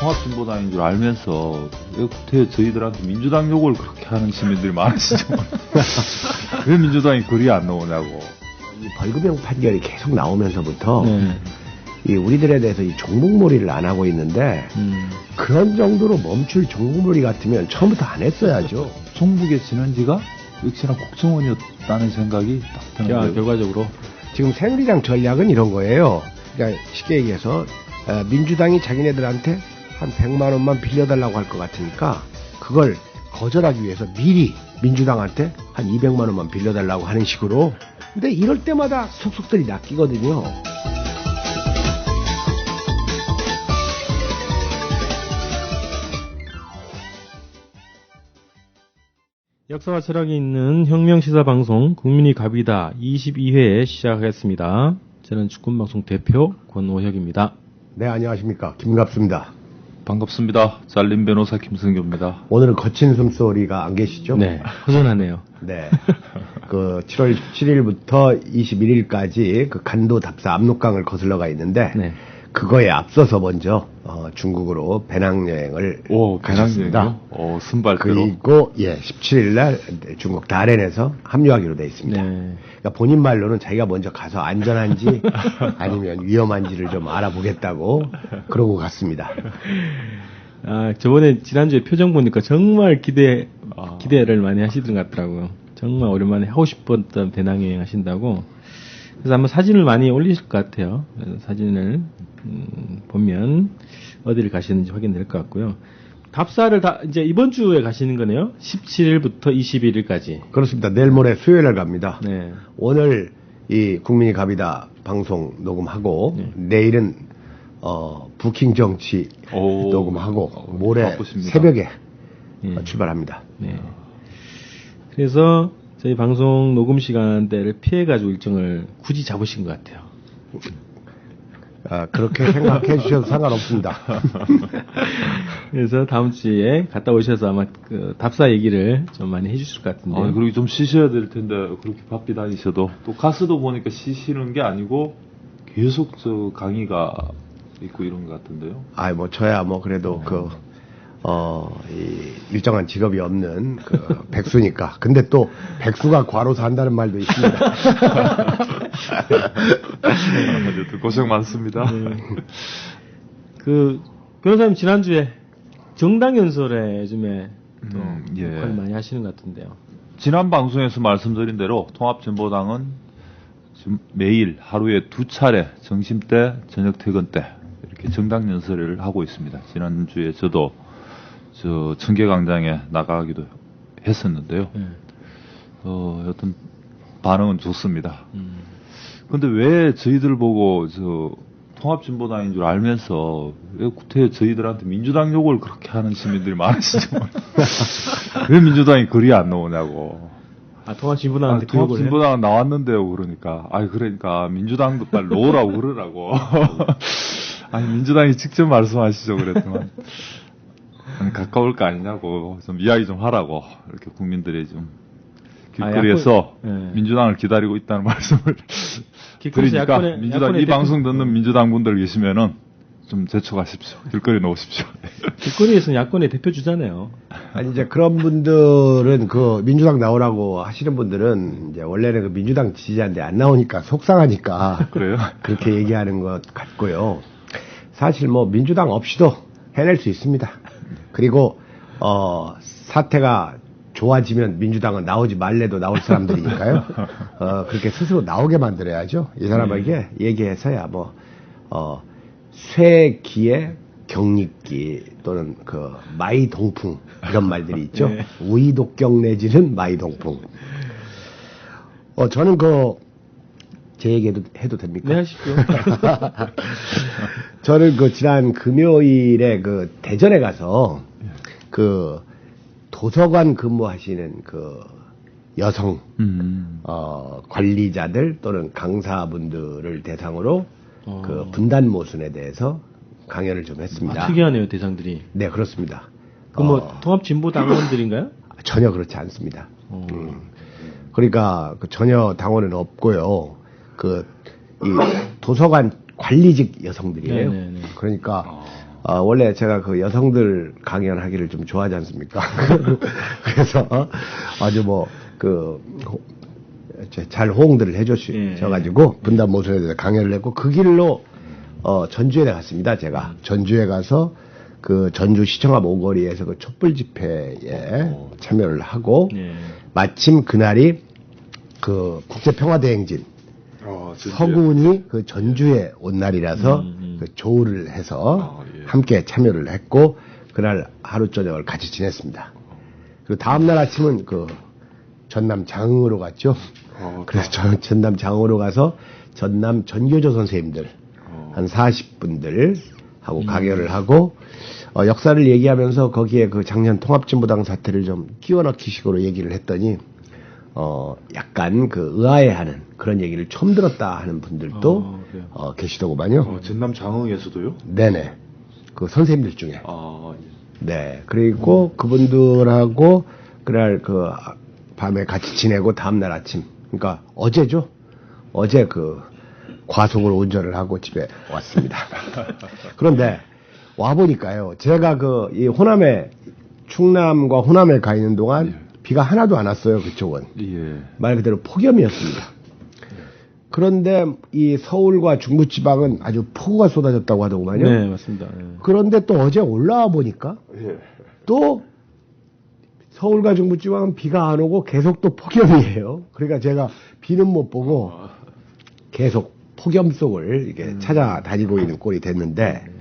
통합진보당인 줄 알면서 왜 구태여 저희들한테 민주당 욕을 그렇게 하는 시민들이 많으시죠? 왜 민주당이 그리 안 나오냐고. 이 벌금형 판결이 계속 나오면서부터 이 우리들에 대해서 이 종북몰이를 안 하고 있는데 그런 정도로 멈출 종북몰이 같으면 처음부터 안 했어야죠. 종북의 진원지가 역시나 국정원이었다는 생각이 딱 드는데요. 결과적으로 지금 새누리당 전략은 이런 거예요. 그러니까 쉽게 얘기해서 민주당이 자기네들한테 한 100만 원만 빌려달라고 할 것 같으니까 그걸 거절하기 위해서 미리 민주당한테 한 200만 원만 빌려달라고 하는 식으로. 근데 이럴 때마다 속속들이 낚이거든요. 역사와 철학이 있는 혁명시사방송 국민이 갑이다 22회 시작하겠습니다. 저는 주권방송 대표 권오혁입니다. 네, 안녕하십니까. 김갑수입니다. 반갑습니다. 잘린 변호사 김승규입니다. 오늘은 거친 숨소리가 안 계시죠? 네, 허전하네요. 네. 그 7월 7일부터 21일까지 그 간도 답사 압록강을 거슬러 가 있는데 네. 그거에 앞서서 먼저 중국으로 배낭여행을 가셨습니다. 순발대로. 그리고 17일 날 중국 다롄에서 합류하기로 돼 있습니다. 네. 그러니까 본인 말로는 자기가 먼저 가서 안전한지 아니면 위험한지를 좀 알아보겠다고 그러고 갔습니다. 아, 저번에 지난주에 표정 보니까 정말 기대를 많이 하시던 것 같더라고요. 정말 오랜만에 하고 싶었던 배낭여행 하신다고. 그래서 아마 사진을 많이 올리실 것 같아요. 그래서 사진을 보면 어디를 가시는지 확인될 것 같고요. 답사를 다 이제 이번 주에 가시는 거네요. 17일부터 21일까지. 그렇습니다. 내일 모레 수요일 날 갑니다. 네. 오늘 이 국민이 갑이다 방송 녹음하고 네. 내일은 부킹 정치 녹음하고 모레 바쁘십니다. 새벽에 네. 출발합니다. 네. 그래서 저희 방송 녹음 시간대를 피해가지고 일정을 굳이 잡으신 것 같아요. 그렇게 생각해 주셔도 상관없습니다. 그래서 다음 주에 갔다 오셔서 아마 그 답사 얘기를 좀 많이 해주실 것 같은데. 그리고 좀 쉬셔야 될 텐데 그렇게 바삐 다니셔도 또 가스도 보니까 쉬시는 게 아니고 계속 저 강의가 있고 이런 것 같은데요. 뭐 저야 뭐 그래도 이 일정한 직업이 없는 그 백수니까. 근데 또 백수가 과로사 한다는 말도 있습니다. 고생 많습니다. 네. 그 변호사님 지난주에 정당 연설에 요즘에 또 역할을 많이 하시는 것 같은데요. 지난 방송에서 말씀드린 대로 통합진보당은 지금 매일 하루에 2차례 점심때, 저녁 퇴근 때 이렇게 정당 연설을 하고 있습니다. 지난주에 저도 저 청계광장에 나가기도 했었는데요. 여튼 반응은 좋습니다. 근데 왜 저희들 보고 저 통합진보당인 줄 알면서 왜 구태여 저희들한테 민주당 욕을 그렇게 하는 시민들이 많으시죠? 왜 민주당이 그리 안 나오냐고. 통합진보당한테 통합진보당은 나왔는데요, 그러니까. 그러니까 민주당도 빨리 놓으라고 그러라고. 민주당이 직접 말씀하시죠, 그랬더만. 가까울 거 아니냐고 좀 이야기 좀 하라고 이렇게 국민들이 좀 길거리에서 민주당을 기다리고 있다는 말씀을 드리니까 민주당 이 방송 듣는 민주당 분들 계시면은 좀 제촉하십시오. 길거리에 나오십시오. 길거리에서는 야권의 대표 주잖아요. 이제 그런 분들은 그 민주당 나오라고 하시는 분들은 이제 원래는 그 민주당 지지자인데 안 나오니까 속상하니까 그래요? 그렇게 얘기하는 것 같고요. 사실 뭐 민주당 없이도 해낼 수 있습니다. 그리고 사태가 좋아지면 민주당은 나오지 말래도 나올 사람들이니까요. 그렇게 스스로 나오게 만들어야죠. 이 사람에게 얘기해서야 뭐 쇠기의 경립기 또는 그 마이동풍 이런 말들이 있죠. 네. 우이독경 내지는 마이동풍. 저는 제 얘기 해도 됩니까? 네, 하십시오. 저는 지난 금요일에 대전에 가서 도서관 근무하시는 여성, 관리자들 또는 강사분들을 대상으로 분단 모순에 대해서 강연을 좀 했습니다. 특이하네요, 대상들이. 네, 그렇습니다. 통합진보당원들인가요? 전혀 그렇지 않습니다. 그러니까 전혀 당원은 없고요. 이 도서관 관리직 여성들이에요. 네네네. 그러니까 원래 제가 그 여성들 강연하기를 좀 좋아하지 않습니까? 그래서 아주 잘 호응들을 해주셔가지고 분단 모순에 대해서 강연을 했고 그 길로 전주에 갔습니다. 제가 전주에 가서 그 전주 시청 앞 오거리에서 그 촛불 집회에 참여를 하고 마침 그날이 그 국제평화대행진 서군이 그 전주에 온 날이라서 그 조우를 해서 함께 참여를 했고 그날 하루 저녁을 같이 지냈습니다. 그리고 다음날 아침은 그 전남 장흥으로 갔죠. 그래서 전남 장흥으로 가서 전남 전교조 선생님들 한 40분들 하고 강연을 하고 역사를 얘기하면서 거기에 그 작년 통합진보당 사태를 좀 끼워 넣기 식으로 얘기를 했더니 약간 그 의아해하는 그런 얘기를 처음 들었다 하는 분들도 계시더구만요. 전남 장흥에서도요? 네네. 그 선생님들 중에. 아, 예. 네. 그리고 그분들하고 그날 그 밤에 같이 지내고 다음날 아침, 그러니까 어제죠. 어제 그 과속을 운전을 하고 집에 왔습니다. 그런데 와 보니까요. 제가 그 이 호남에 충남과 호남에 가 있는 동안 비가 하나도 안 왔어요. 그쪽은. 예. 말 그대로 폭염이었습니다. 그런데 이 서울과 중부지방은 아주 폭우가 쏟아졌다고 하더구만요. 네, 맞습니다. 그런데 또 어제 올라와 보니까 또 서울과 중부지방은 비가 안 오고 계속 또 폭염이에요. 그러니까 제가 비는 못 보고 계속 폭염 속을 이렇게 찾아다니고 있는 꼴이 됐는데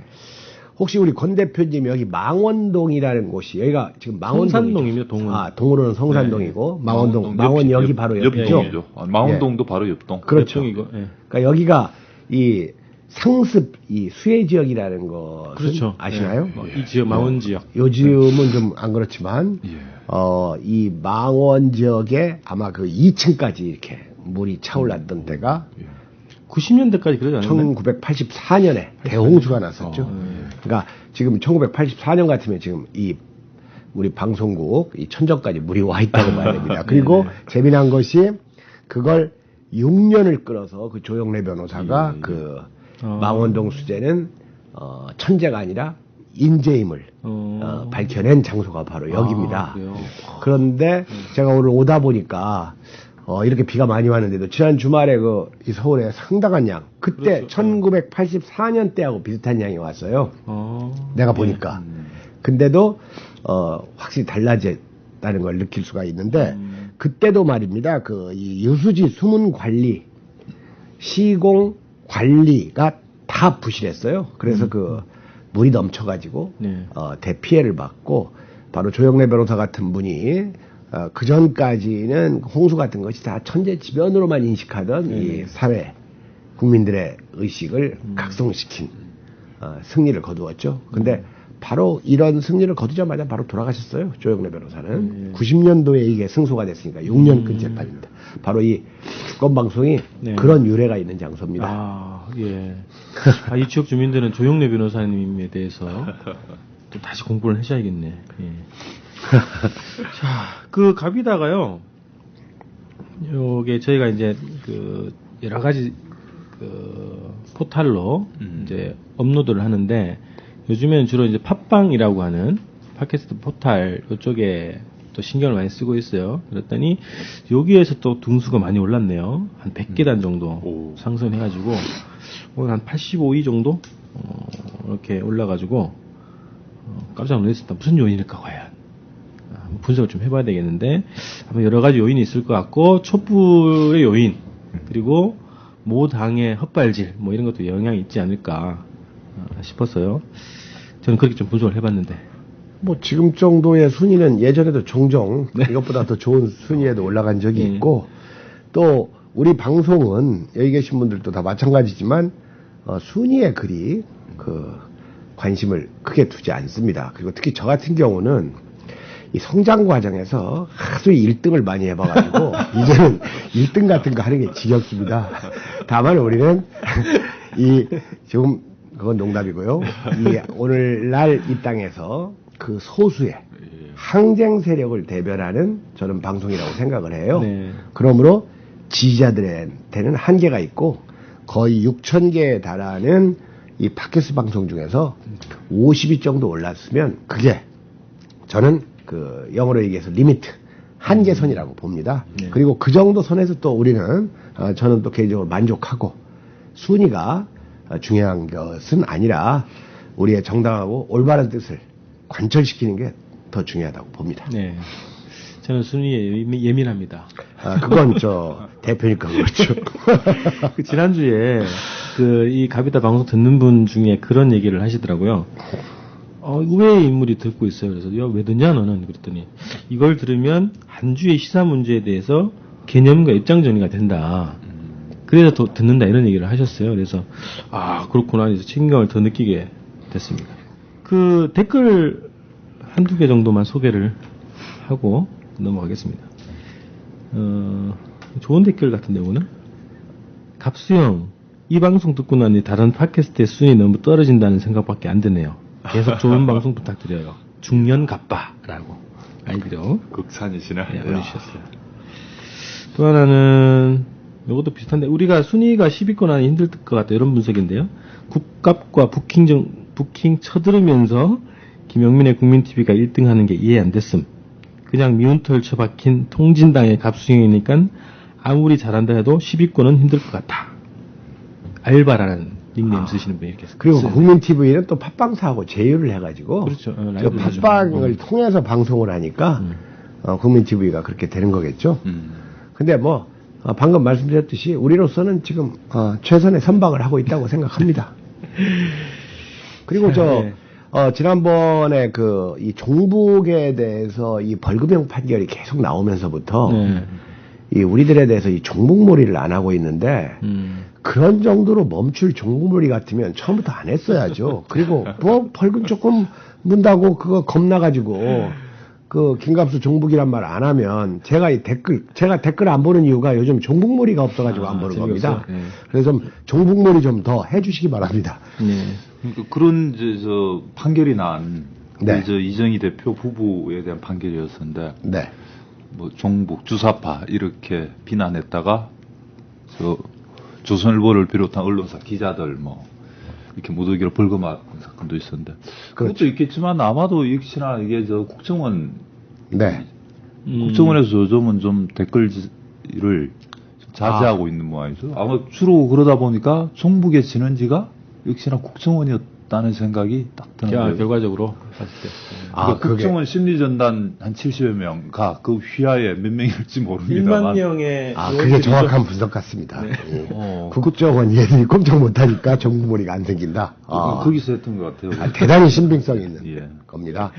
혹시 우리 권 대표님 여기 망원동이라는 곳이 여기가 지금 성산동입니다. 동은. 동으로는 성산동이고 망원 여기 바로 옆이죠. 옆동이죠. 망원동도 바로 옆동. 그렇죠. 옆동이고, 그러니까 여기가 이 상습 이 수해 지역이라는 거 그렇죠. 아시나요? 이 지역 망원 지역. 요즘은 좀 안 그렇지만 이 망원 지역에 아마 그 2층까지 이렇게 물이 차올랐던 때가 90년대까지 그러지 않았나요? 1984년에 대홍수가 났었죠. 그러니까 지금 1984년 같으면 지금 이 우리 방송국 이 천정까지 물이 와 있다고 봐야 됩니다. 그리고 재미난 것이 그걸 6년을 끌어서 그 조영래 변호사가 그 망원동 수재는 천재가 아니라 인재임을 밝혀낸 장소가 바로 여기입니다. 그런데 제가 오늘 오다 보니까 이렇게 비가 많이 왔는데도 지난 주말에 이 서울에 상당한 양 그때 그렇죠. 1984년 때하고 비슷한 양이 왔어요. 내가 보니까. 근데도 확실히 달라졌다는 걸 느낄 수가 있는데 그때도 말입니다. 이 유수지 수문 관리 시공 관리가 다 부실했어요. 그래서 물이 넘쳐가지고 대피해를 받고 바로 조영래 변호사 같은 분이 그 전까지는 홍수 같은 것이 다 천재지변으로만 인식하던 이 사회 국민들의 의식을 각성시킨 승리를 거두었죠. 근데 바로 이런 승리를 거두자마자 바로 돌아가셨어요. 조영래 변호사는 90년도에 이게 승소가 됐으니까 6년근 재판입니다. 바로 이 주권방송이 그런 유래가 있는 장소입니다. 이 지역 주민들은 조영래 변호사님에 대해서 또 다시 공부를 하셔야겠네. 자, 그 갑이다가요. 요게 저희가 이제 여러 가지 포탈로 이제 업로드를 하는데 요즘에는 주로 이제 팟빵이라고 하는 팟캐스트 포탈 이쪽에 또 신경을 많이 쓰고 있어요. 그랬더니 여기에서 또 등수가 많이 올랐네요. 한 100계단 정도 상승해가지고 오늘 한 85위 정도 이렇게 올라가지고 깜짝 놀랐습니다. 무슨 요인일까 과연? 분석을 좀 해봐야 되겠는데 아마 여러 가지 요인이 있을 것 같고 촛불의 요인 그리고 모 당의 헛발질 뭐 이런 것도 영향이 있지 않을까 싶었어요. 저는 그렇게 좀 분석을 해봤는데 뭐 지금 정도의 순위는 예전에도 종종 이것보다 더 좋은 순위에도 올라간 적이 있고 또 우리 방송은 여기 계신 분들도 다 마찬가지지만 순위에 그리 관심을 크게 두지 않습니다. 그리고 특히 저 같은 경우는 이 성장 과정에서 하도 1등을 많이 해봐가지고 이제는 1등 같은 거 하는 게 지겹습니다. 다만 우리는 지금 그건 농담이고요. 오늘날 이 땅에서 그 소수의 항쟁 세력을 대변하는 저는 방송이라고 생각을 해요. 그러므로 지지자들한테는 한계가 있고 거의 6,000개에 달하는 이 팟캐스트 방송 중에서 50위 정도 올랐으면 그게 저는 그 영어로 얘기해서 리미트 한계선이라고 봅니다. 네. 그리고 그 정도 선에서 또 우리는 저는 또 개인적으로 만족하고 순위가 중요한 것은 아니라 우리의 정당하고 올바른 뜻을 관철시키는 게 더 중요하다고 봅니다. 네. 저는 순위에 예민합니다. 그건 저 대표니까 그렇죠. 그 지난주에 그 이 가비다 방송 듣는 분 중에 그런 얘기를 하시더라고요. 의외의 인물이 듣고 있어요. 그래서 야, 왜 듣냐 너는? 그랬더니 이걸 들으면 한 주의 시사 문제에 대해서 개념과 입장 정리가 된다. 그래서 더 듣는다 이런 얘기를 하셨어요. 그래서 그렇구나. 그래서 책임감을 더 느끼게 됐습니다. 그 댓글 한두 개 정도만 소개를 하고 넘어가겠습니다. 좋은 댓글 같은데 오늘 갑수형 이 방송 듣고 나니 다른 팟캐스트의 순위 너무 떨어진다는 생각밖에 안 드네요. 계속 좋은 방송 부탁드려요. 중년 갑바라고 아이디로 극찬이시네. 네, 올려주셨어요. 또 하나는 이것도 비슷한데 우리가 순위가 10위권 안에 힘들 것 같다 이런 분석인데요. 국값과 부킹 쳐들으면서 김영민의 국민TV가 1등 하는 게 이해 안 됐음. 그냥 미운 털 쳐박힌 통진당의 갑수형이니까 아무리 잘한다 해도 10위권은 힘들 것 같다. 알바라는 닉네임 쓰시는 분이 이렇게 그리고 쓰는 국민TV는 또 팟빵사하고 제휴를 해가지고 그렇죠. 저 라이브를 하죠. 팟빵을 통해서 방송을 하니까 국민TV가 그렇게 되는 거겠죠. 근데 뭐 방금 말씀드렸듯이 우리로서는 지금 최선의 선방을 하고 있다고 생각합니다. 그리고 네. 지난번에 이 종북에 대해서 이 벌금형 판결이 계속 나오면서부터 이 우리들에 대해서 이 종북몰이를 안 하고 있는데 그런 정도로 멈출 종북몰이 같으면 처음부터 안 했어야죠. 그리고 뭐 벌금 조금 문다고 그거 겁나가지고 그 김갑수 종북이란 말 안 하면 제가 댓글 안 보는 이유가 요즘 종북몰이가 없어가지고 안 보는 겁니다. 네. 그래서 좀 종북몰이 좀 더 해주시기 바랍니다. 네. 그러니까 그런 저 판결이 난 네. 저 이정희 대표 부부에 대한 판결이었는데 네. 뭐 종북 주사파 이렇게 비난했다가 저 조선일보를 비롯한 언론사 기자들 뭐 이렇게 무더기로 벌금한 사건도 있었는데 그것도 그렇죠. 있겠지만 아마도 역시나 이게 저 국정원 네. 국정원에서 요즘은 좀 댓글을 좀 자제하고 있는 모양이죠. 아마 주로 그러다 보니까 종북의 진원지가 역시나 국정원이었다는 생각이 딱 드는 거예요. 결과적으로 봤을 때. 그러니까 국정원 심리전단 한 70여 명가 그 휘하에 몇 명일지 1만 모릅니다만 명의 그게 정확한 분석 같습니다. 네. 예. 국정원 얘들이 꼼짝 못하니까 정부몰이가 안 생긴다. 거기서 했던 것 같아요. 대단히 신빙성 있는 예. 겁니다.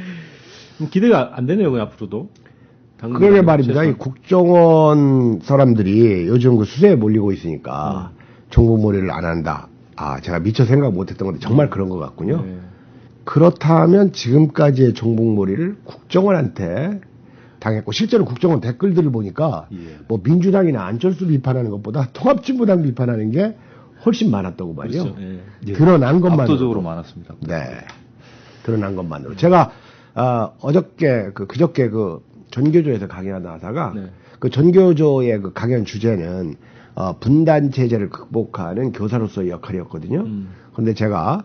기대가 안 되네요, 그 앞으로도. 그러게 말입니다. 이 국정원 사람들이 요즘 그 수세에 몰리고 있으니까 정부몰이를 안 한다. 제가 미처 생각 못했던 건데 정말 그런 것 같군요. 네. 그렇다면 지금까지의 정북몰이를 국정원한테 당했고 실제로 국정원 댓글들을 보니까 예. 뭐 민주당이나 안철수 비판하는 것보다 통합진보당 비판하는 게 훨씬 많았다고 말이요. 그렇죠. 예. 드러난 것만으로. 압도적으로 많았습니다. 네. 드러난 것만으로. 제가 그저께 그 전교조에서 강연하다 하다가 네. 그 전교조의 그 강연 주제는 분단 체제를 극복하는 교사로서의 역할이었거든요. 그런데 제가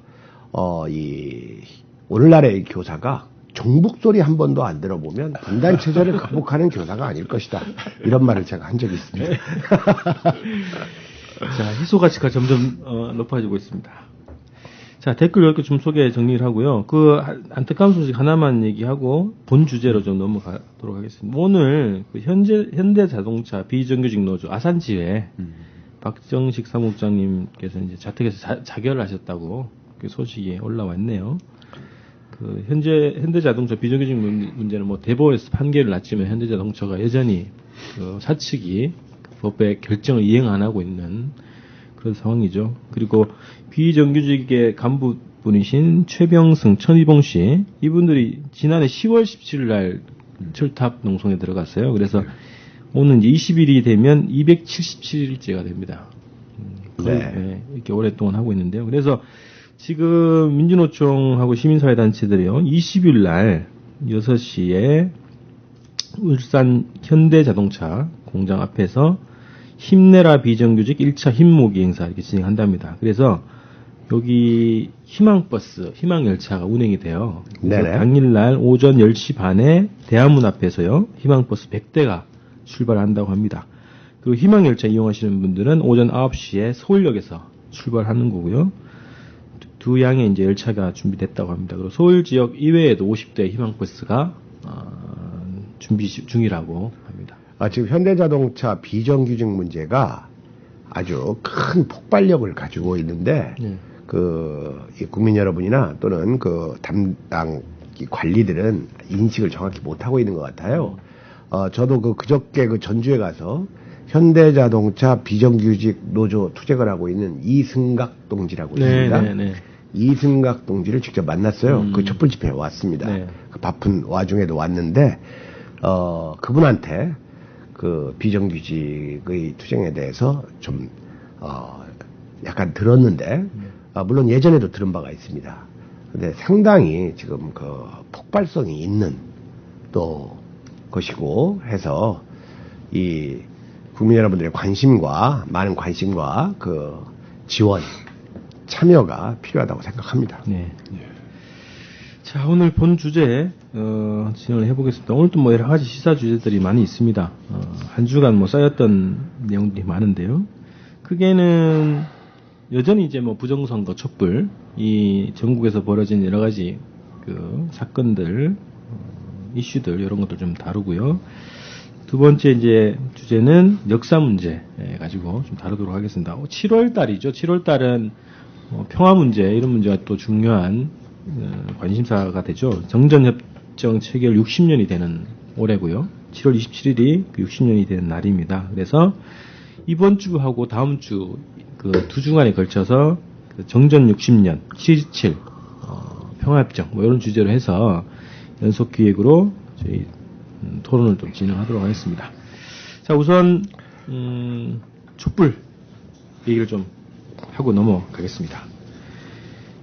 오늘날의 이 교사가 종북 소리 한 번도 안 들어보면 분단 체제를 극복하는 교사가 아닐 것이다. 이런 말을 제가 한 적이 있습니다. 자, 희소 가치가 점점 높아지고 있습니다. 자, 댓글 이렇게 좀 소개 정리를 하고요. 그 안타까운 소식 하나만 얘기하고 본 주제로 좀 넘어가도록 하겠습니다. 오늘 그 현대자동차 비정규직 노조 아산지회 박정식 사무국장님께서 이제 자택에서 자결을 하셨다고 그 소식이 올라왔네요. 그 현대자동차 비정규직 문제는 뭐 대법원에서 판결을 났지만 현대자동차가 여전히 그 사측이 법의 결정을 이행 안 하고 있는 그런 상황이죠. 그리고 비정규직의 간부분이신 최병승, 천희봉 씨, 이분들이 지난해 10월 17일 날 철탑 농성에 들어갔어요. 그래서 오늘 이제 20일이 되면 277일째가 됩니다. 네. 이렇게 오랫동안 하고 있는데요. 그래서 지금 민주노총하고 시민사회단체들이요, 20일 날 6시에 울산 현대자동차 공장 앞에서 힘내라 비정규직 1차 힘모기 행사 이렇게 진행한답니다. 그래서 여기 희망버스, 희망열차가 운행이 돼요. 그래서 네네. 당일날 오전 10시 반에 대한문 앞에서요. 희망버스 100대가 출발한다고 합니다. 그리고 희망열차 이용하시는 분들은 오전 9시에 서울역에서 출발하는 거고요. 두 양의 이제 열차가 준비됐다고 합니다. 그리고 서울 지역 이외에도 50대 희망버스가 준비 중이라고 합니다. 지금 현대자동차 비정규직 문제가 아주 큰 폭발력을 가지고 있는데, 네. 이 국민 여러분이나 또는 그 담당 관리들은 인식을 정확히 못하고 있는 것 같아요. 저도 그저께 전주에 가서 현대자동차 비정규직 노조 투쟁을 하고 있는 이승각 동지라고 있습니다. 네. 이승각 동지를 직접 만났어요. 그 촛불 집회에 왔습니다. 네. 그 바쁜 와중에도 왔는데, 그분한테 그 비정규직의 투쟁에 대해서 좀, 약간 들었는데, 물론 예전에도 들은 바가 있습니다. 근데 상당히 지금 그 폭발성이 있는 또 것이고 해서 이 국민 여러분들의 많은 관심과 그 지원, 참여가 필요하다고 생각합니다. 네. 자, 오늘 본 주제, 진행을 해보겠습니다. 오늘도 뭐 여러 가지 시사 주제들이 많이 있습니다. 한 주간 뭐 쌓였던 내용들이 많은데요. 크게는 여전히 이제 뭐 부정선거 촛불, 이 전국에서 벌어진 여러 가지 그 사건들, 이슈들, 이런 것들 좀 다루고요. 두 번째 이제 주제는 역사 문제 가지고 좀 다루도록 하겠습니다. 7월 달이죠. 7월 달은 평화 문제, 이런 문제가 또 중요한 관심사가 되죠. 정전협정 체결 60년이 되는 올해고요. 7월 27일이 60년이 되는 날입니다. 그래서 이번 주하고 다음 주 그 두 주간에 걸쳐서 그 정전 60년, 7.27 평화협정 뭐 이런 주제로 해서 연속 기획으로 저희 토론을 좀 진행하도록 하겠습니다. 자, 우선 촛불 얘기를 좀 하고 넘어가겠습니다.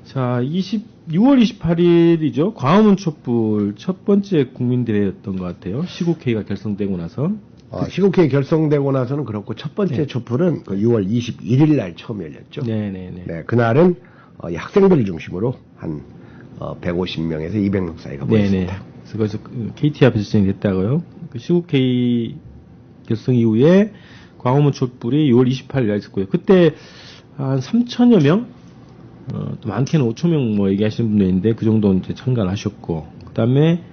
자, 6월 28일이죠. 광화문 촛불 첫 번째 국민대회였던 것 같아요. 시국회의가 결성되고 나서. 시국회의 결성되고 나서는 그렇고 첫 번째 촛불은 그 6월 21일 날 처음 열렸죠. 네네네. 네, 그날은 이 학생들을 중심으로 한 150명에서 200명 사이가 모였습니다. 네네. 그래서 거기서 KT 앞에서 진행됐다고요. 그 시국회의 결성 이후에 광화문 촛불이 6월 28일 날 있었고요. 그때 한 3천여 명, 또 많게는 5천 명 뭐 얘기하시는 분도 있는데 그 정도 이제 참가를 하셨고, 그 다음에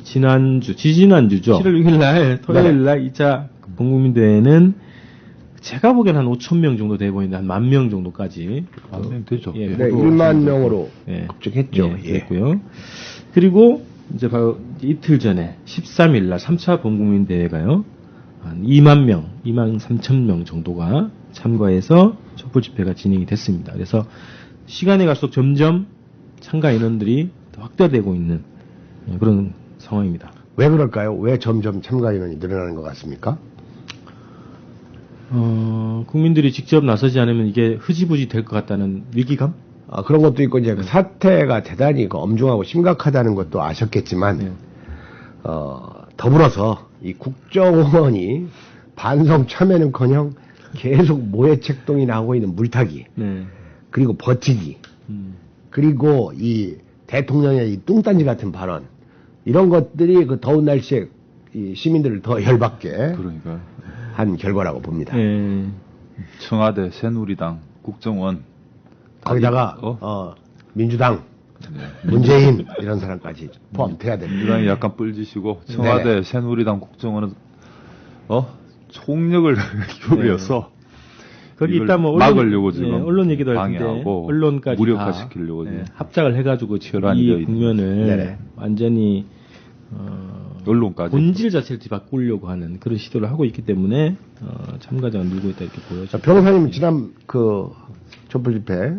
지지난주죠. 7월 6일 날, 토요일 날 2차 본국민대회는 제가 보기엔 한 5천 명 정도 돼 보이는데 한 10,000명 정도까지. 10,000명 되죠. 예, 네, 1만 명으로 급증했죠. 예, 그랬고요. 그리고 이제 바로 이틀 전에 13일 날 3차 본국민대회가요. 한 2만 명, 2만 3천 명 정도가 참가해서 촛불 집회가 진행이 됐습니다. 그래서 시간이 갈수록 점점 참가 인원들이 더 확대되고 있는 그런 상황입니다. 왜 그럴까요? 왜 점점 참가 인원이 늘어나는 것 같습니까? 국민들이 직접 나서지 않으면 이게 흐지부지 될 것 같다는 위기감? 그런 것도 있고, 이제 그 사태가 대단히 엄중하고 심각하다는 것도 아셨겠지만, 네. 더불어서 이 국정원이 반성 참여는커녕 계속 모해책동이 나오고 있는 물타기, 네. 그리고 버티기, 그리고 이 대통령의 이 뚱딴지 같은 발언, 이런 것들이 그 더운 날씨에 이 시민들을 더 열받게 그러니까 한 결과라고 봅니다. 네. 청와대, 새누리당, 국정원 거기다가 민주당, 문재인 이런 사람까지 포함돼야 됩니다. 민주당이 약간 뿔지시고 청와대, 네네. 새누리당, 국정원은 총력을 기울여서 거기 이걸 일단 뭐 막으려고 지금 언론 얘기도 할 텐데 방해하고 언론까지 무력화시키려고 다, 지금 합작을 해가지고 지금 혈안이 되어 이 있는 국면을 네네. 완전히 언론까지 본질 자체를 뒤바꾸려고 하는 그런 시도를 하고 있기 때문에 참가자가 늘고 있다 이렇게 보여져. 변호사님 지난 그 촛불 집회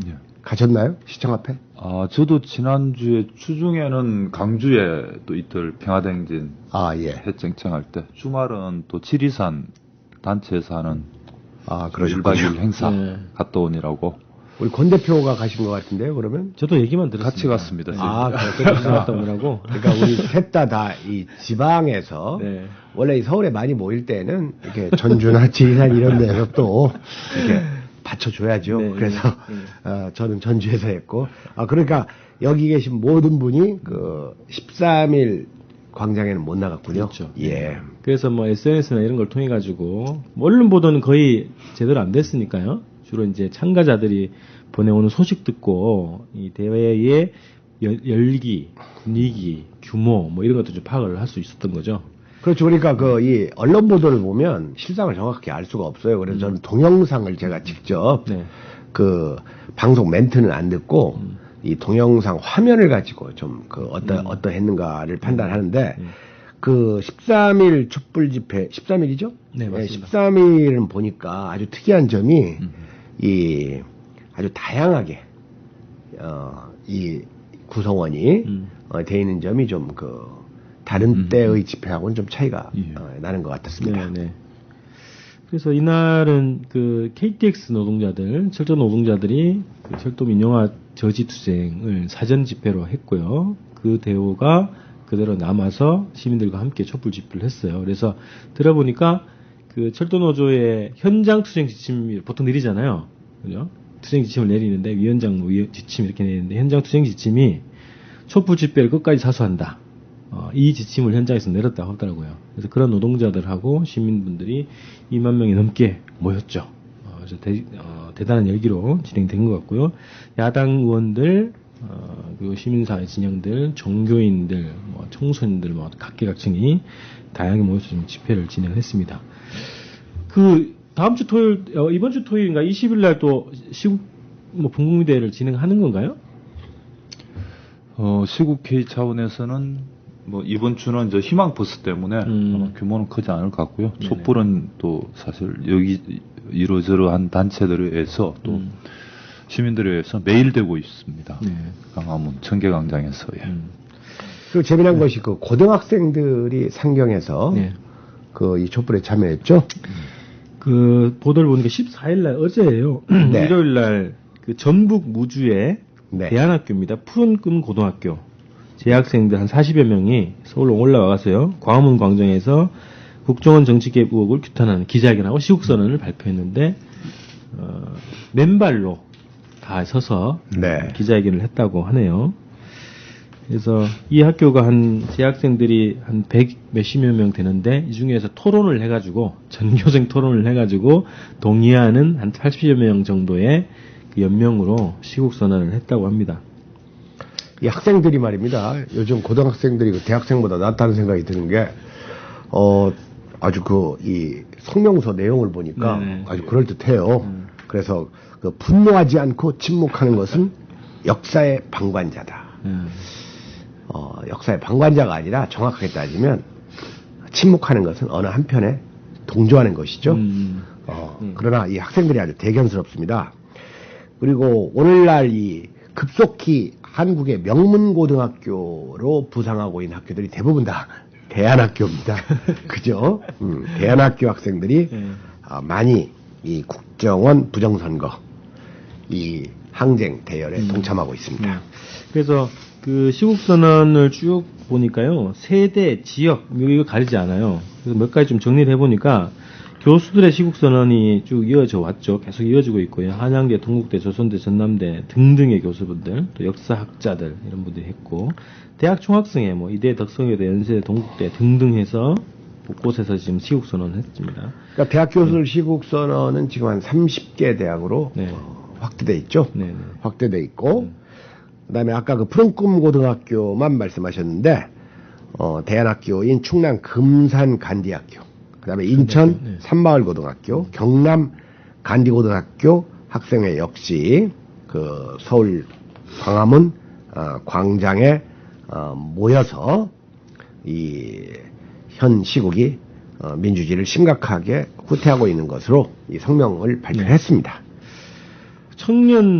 예. 가셨나요? 시청 앞에? 저도 지난주에 주중에는 강주에 또 이틀 평화대행진 예. 해쟁청할 때 주말은 또 지리산 단체에서 하는 그러셨군요. 1박 2일 행사 네. 갔다 오니라고 우리 권 대표가 가신 것 같은데요, 그러면? 저도 얘기만 들었습니다. 같이 갔습니다. 그렇게 갔다 오느라고. 그러니까 우리 셋 다 이 지방에서 네. 원래 이 서울에 많이 모일 때는 이렇게 전주나 지리산 이런 데서 또 이렇게 받쳐줘야죠. 네, 그래서 네. 저는 전주에서 했고, 그러니까 여기 계신 모든 분이 그 13일 광장에는 못 나갔군요. 그렇죠. 예. 그래서 뭐 SNS나 이런 걸 통해 가지고 언론 보도는 거의 제대로 안 됐으니까요. 주로 이제 참가자들이 보내오는 소식 듣고 이 대회의 열기, 분위기, 규모 뭐 이런 것도 좀 파악을 할 수 있었던 거죠. 그렇죠. 그러니까 이 언론 보도를 보면 실상을 정확하게 알 수가 없어요. 그래서 저는 동영상을 제가 직접 네. 그 방송 멘트는 안 듣고 이 동영상 화면을 가지고 좀 그 어떠했는가를 판단하는데 그 13일 촛불 집회 13일이죠? 네, 맞습니다. 13일은 보니까 아주 특이한 점이 이 아주 다양하게 이 구성원이 돼 있는 점이 좀 그 다른 때의 집회하고는 좀 차이가 나는 것 같았습니다. 네, 네. 그래서 이날은 그 KTX 노동자들, 철도 노동자들이 그 철도 민영화 저지 투쟁을 사전 집회로 했고요. 그 대우가 그대로 남아서 시민들과 함께 촛불 집회를 했어요. 그래서 들어보니까 그 철도 노조의 현장 투쟁 지침이 보통 내리잖아요. 그죠? 투쟁 지침을 내리는데 위원장 뭐 지침 이렇게 내리는데 현장 투쟁 지침이 촛불 집회를 끝까지 사수한다. 이 지침을 현장에서 내렸다고 하더라고요. 그래서 그런 노동자들하고 시민분들이 2만 명이 넘게 모였죠. 그래서 대단한 열기로 진행된 것 같고요. 야당 의원들, 그리고 시민사회 진영들, 종교인들, 뭐 청소년들, 뭐 각계각층이 다양하게 모여서 좀 집회를 진행했습니다. 그 다음 주 토요일, 이번 주 토요일인가 20일 날 또 시국 뭐 분국대회를 진행하는 건가요? 시국회의 차원에서는 뭐 이번 주는 저 희망 버스 때문에 아마 규모는 크지 않을 것 같고요. 네네. 촛불은 또 사실 여기 이러저러한 단체들에 의해서 또 시민들에 의해서 매일 되고 있습니다. 네. 광화문 청계광장에서. 예. 그리고 재미난 것이 그 고등학생들이 상경해서 네. 그 이 촛불에 참여했죠. 그 보도를 보니까 14일 날 어제예요. 네. 일요일 날 그 전북 무주의 네. 대안학교입니다. 푸른금 고등학교 재학생들 한 40여 명이 서울로 올라와서요. 광화문 광장에서 국정원 정치개입 의혹을 규탄하는 기자회견하고 시국선언을 발표했는데 맨발로 다 서서 네. 기자회견을 했다고 하네요. 그래서 이 학교가 한 재학생들이 한 100 몇십여 명 되는데 이 중에서 토론을 해가지고 전교생 토론을 해가지고 동의하는 한 80여 명 정도의 그 연명으로 시국선언을 했다고 합니다. 이 학생들이 말입니다. 요즘 고등학생들이 그 대학생보다 낫다는 생각이 드는 게, 아주 이 성명서 내용을 보니까 네네. 아주 그럴듯해요. 그래서 그 분노하지 않고 침묵하는 것은 역사의 방관자다. 역사의 방관자가 아니라 정확하게 따지면 침묵하는 것은 어느 한편에 동조하는 것이죠. 그러나 이 학생들이 아주 대견스럽습니다. 그리고 오늘날 이 급속히 한국의 명문고등학교로 부상하고 있는 학교들이 대부분 다 대안학교입니다. 그죠? 대안학교 학생들이 많이 이 국정원 부정선거, 이 항쟁 대열에 동참하고 있습니다. 그래서 그 시국선언을 쭉 보니까요, 세대, 지역, 이거 가리지 않아요. 그래서 몇 가지 좀 정리를 해보니까 교수들의 시국선언이 쭉 이어져 왔죠. 계속 이어지고 있고요. 한양대, 동국대, 조선대, 전남대 등등의 교수분들, 또 역사학자들 이런 분들이 했고, 대학 총학생회, 뭐 이대, 덕성여대, 연세대, 동국대 등등 해서 곳곳에서 지금 시국선언을 했습니다. 그러니까 대학 교수들 시국선언은 지금 한 30개 대학으로 네. 확대돼 있죠. 네. 확대돼 있고, 그다음에 아까 그 푸른꿈 고등학교만 말씀하셨는데, 대안학교인 충남 금산 간디학교, 그다음에 인천 네. 산마을고등학교, 경남 간디고등학교 학생회 역시 그 서울 광화문 광장에 모여서 이 현 시국이 민주주의를 심각하게 후퇴하고 있는 것으로 이 성명을 발표했습니다.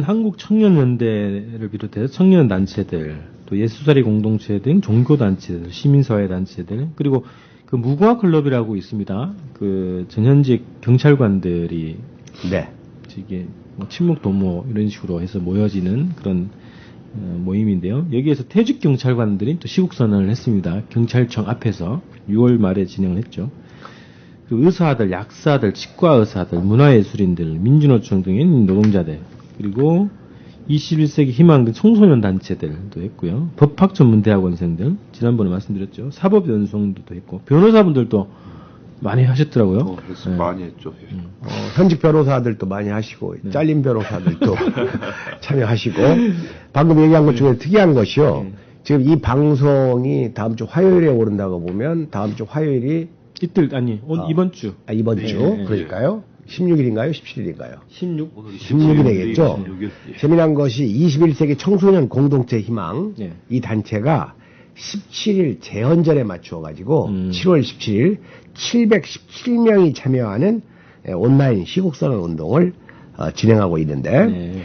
한국 청년연대를 비롯해서 청년 단체들, 또 예수자리 공동체 등 종교 단체들, 시민사회 단체들, 그리고 그 무궁화 클럽이라고 있습니다. 그 전현직 경찰관들이 네. 이게 뭐 친목 도모 이런 식으로 해서 모여지는 그런 모임인데요. 여기에서 퇴직 경찰관들이 또 시국선언을 했습니다. 경찰청 앞에서 6월 말에 진행을 했죠. 그리고 의사들, 약사들, 치과 의사들, 문화예술인들, 민주노총 등의 노동자들, 그리고 21세기 희망 등 청소년 단체들도 했고요. 법학 전문 대학원생들, 지난번에 말씀드렸죠. 사법연수원도 했고, 변호사분들도 많이 하셨더라고요. 그래서 네. 많이 했죠. 예. 현직 변호사들도 많이 하시고 잘린 변호사들도 참여하시고 방금 얘기한 것 중에 특이한 것이요. 지금 이 방송이 다음 주 화요일에 오른다고 보면 다음 주 화요일이 이틀 아니 이번 주 이번 네, 주 네. 그러니까요. 16일인가요? 17일인가요? 16 16일이겠죠. 16일. 재미난 것이 21세기 청소년 공동체 희망 네. 이 단체가 17일 제헌절에 맞추어 가지고 7월 17일 717명이 참여하는 온라인 시국선언 운동을 진행하고 있는데 네.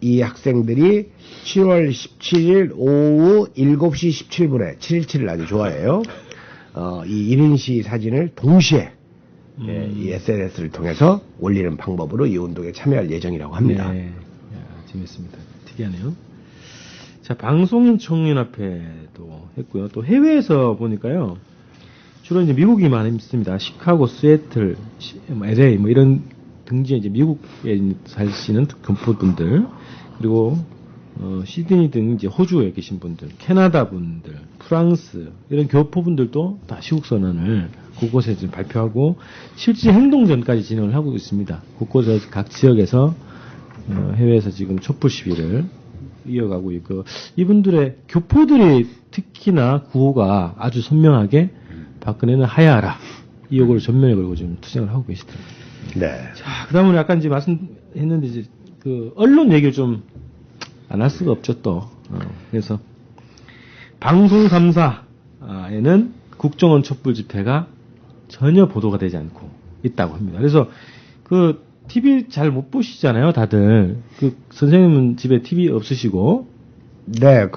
이 학생들이 7월 17일 오후 7시 17분에 717을 아주 좋아해요. 이 1인시 사진을 동시에 이 SNS를 통해서 올리는 방법으로 이 운동에 참여할 예정이라고 합니다. 네. 야, 재밌습니다. 특이하네요. 자, 방송인 청년협회도 했고요. 또 해외에서 보니까요. 주로 이제 미국이 많이 있습니다. 시카고, 시애틀, LA 뭐 이런 등지에 이제 미국에 사시는 교포분들 그리고 시드니 등 이제 호주에 계신 분들, 캐나다 분들, 프랑스 이런 교포분들도 다 시국선언을 곳곳에 지금 발표하고 실제 행동전까지 진행을 하고 있습니다. 곳곳에 각 지역에서 해외에서 지금 촛불 시위를 이어가고 있고 이분들의 교포들이 특히나 구호가 아주 선명하게 박근혜는 하야하라 이 요구를 전면에 걸고 지금 투쟁을 하고 계시더라고요. 네. 자, 그다음으로 약간 이제 말씀했는데 이제 그 언론 얘기를 좀 안 할 수가 없죠 또. 그래서 방송 3사에는 국정원 촛불 집회가 전혀 보도가 되지 않고 있다고 합니다. 그래서 그 TV 잘 못 보시잖아요, 다들. 그 선생님은 집에 TV 없으시고. 네,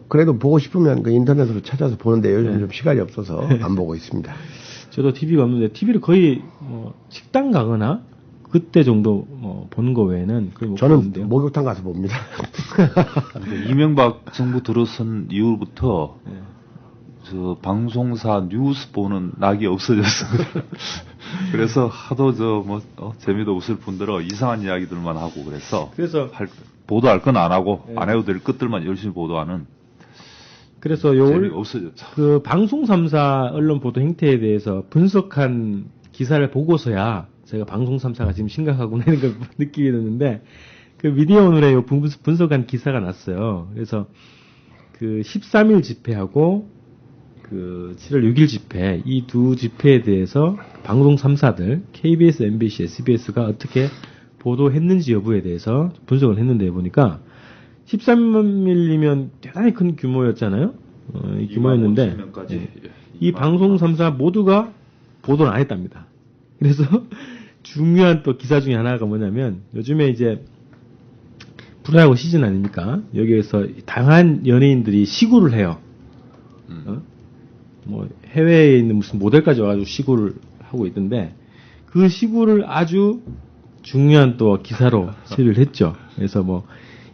그래도 보고 싶으면 그 인터넷으로 찾아서 보는데 요즘 좀 시간이 없어서 안 보고 있습니다. 저도 TV가 없는데 TV를 거의 뭐 식당 가거나 그때 정도 뭐 보는 거 외에는 거의 못 저는 보는데요. 목욕탕 가서 봅니다. 근데 이명박 정부 들어선 이후부터 네. 저 방송사 뉴스 보는 낙이 없어졌어요. 그래서 하도 재미도 없을 뿐더러 이상한 이야기들만 하고 그래서 보도할 건 안 하고 네. 안 해도 될 것들만 열심히 보도하는 그래서 재미 없어졌죠. 그 방송 3사 언론 보도 행태에 대해서 분석한 기사를 보고서야 제가 방송 3사가 지금 심각하구나 이런 걸 느끼게 됐는데 그 미디어 오늘에 요 분석한 기사가 났어요. 그래서 그 13일 집회하고 그 7월 6일 집회 이 두 집회에 대해서 방송 3사들 KBS, MBC, SBS가 어떻게 보도했는지 여부에 대해서 분석을 했는데 보니까 13일이면 대단히 큰 규모였잖아요. 이 규모였는데 2만 5천 명까지. 예. 이 방송 3사 모두가 보도를 안 했답니다. 그래서 중요한 또 기사 중에 하나가 뭐냐면 요즘에 이제 프로야구 시즌 아닙니까? 여기에서 다양한 연예인들이 시구를 해요. 뭐 해외에 있는 무슨 모델까지 와가지고 시구를 하고 있던데 그 시구를 아주 중요한 또 기사로 처리를 했죠. 그래서 뭐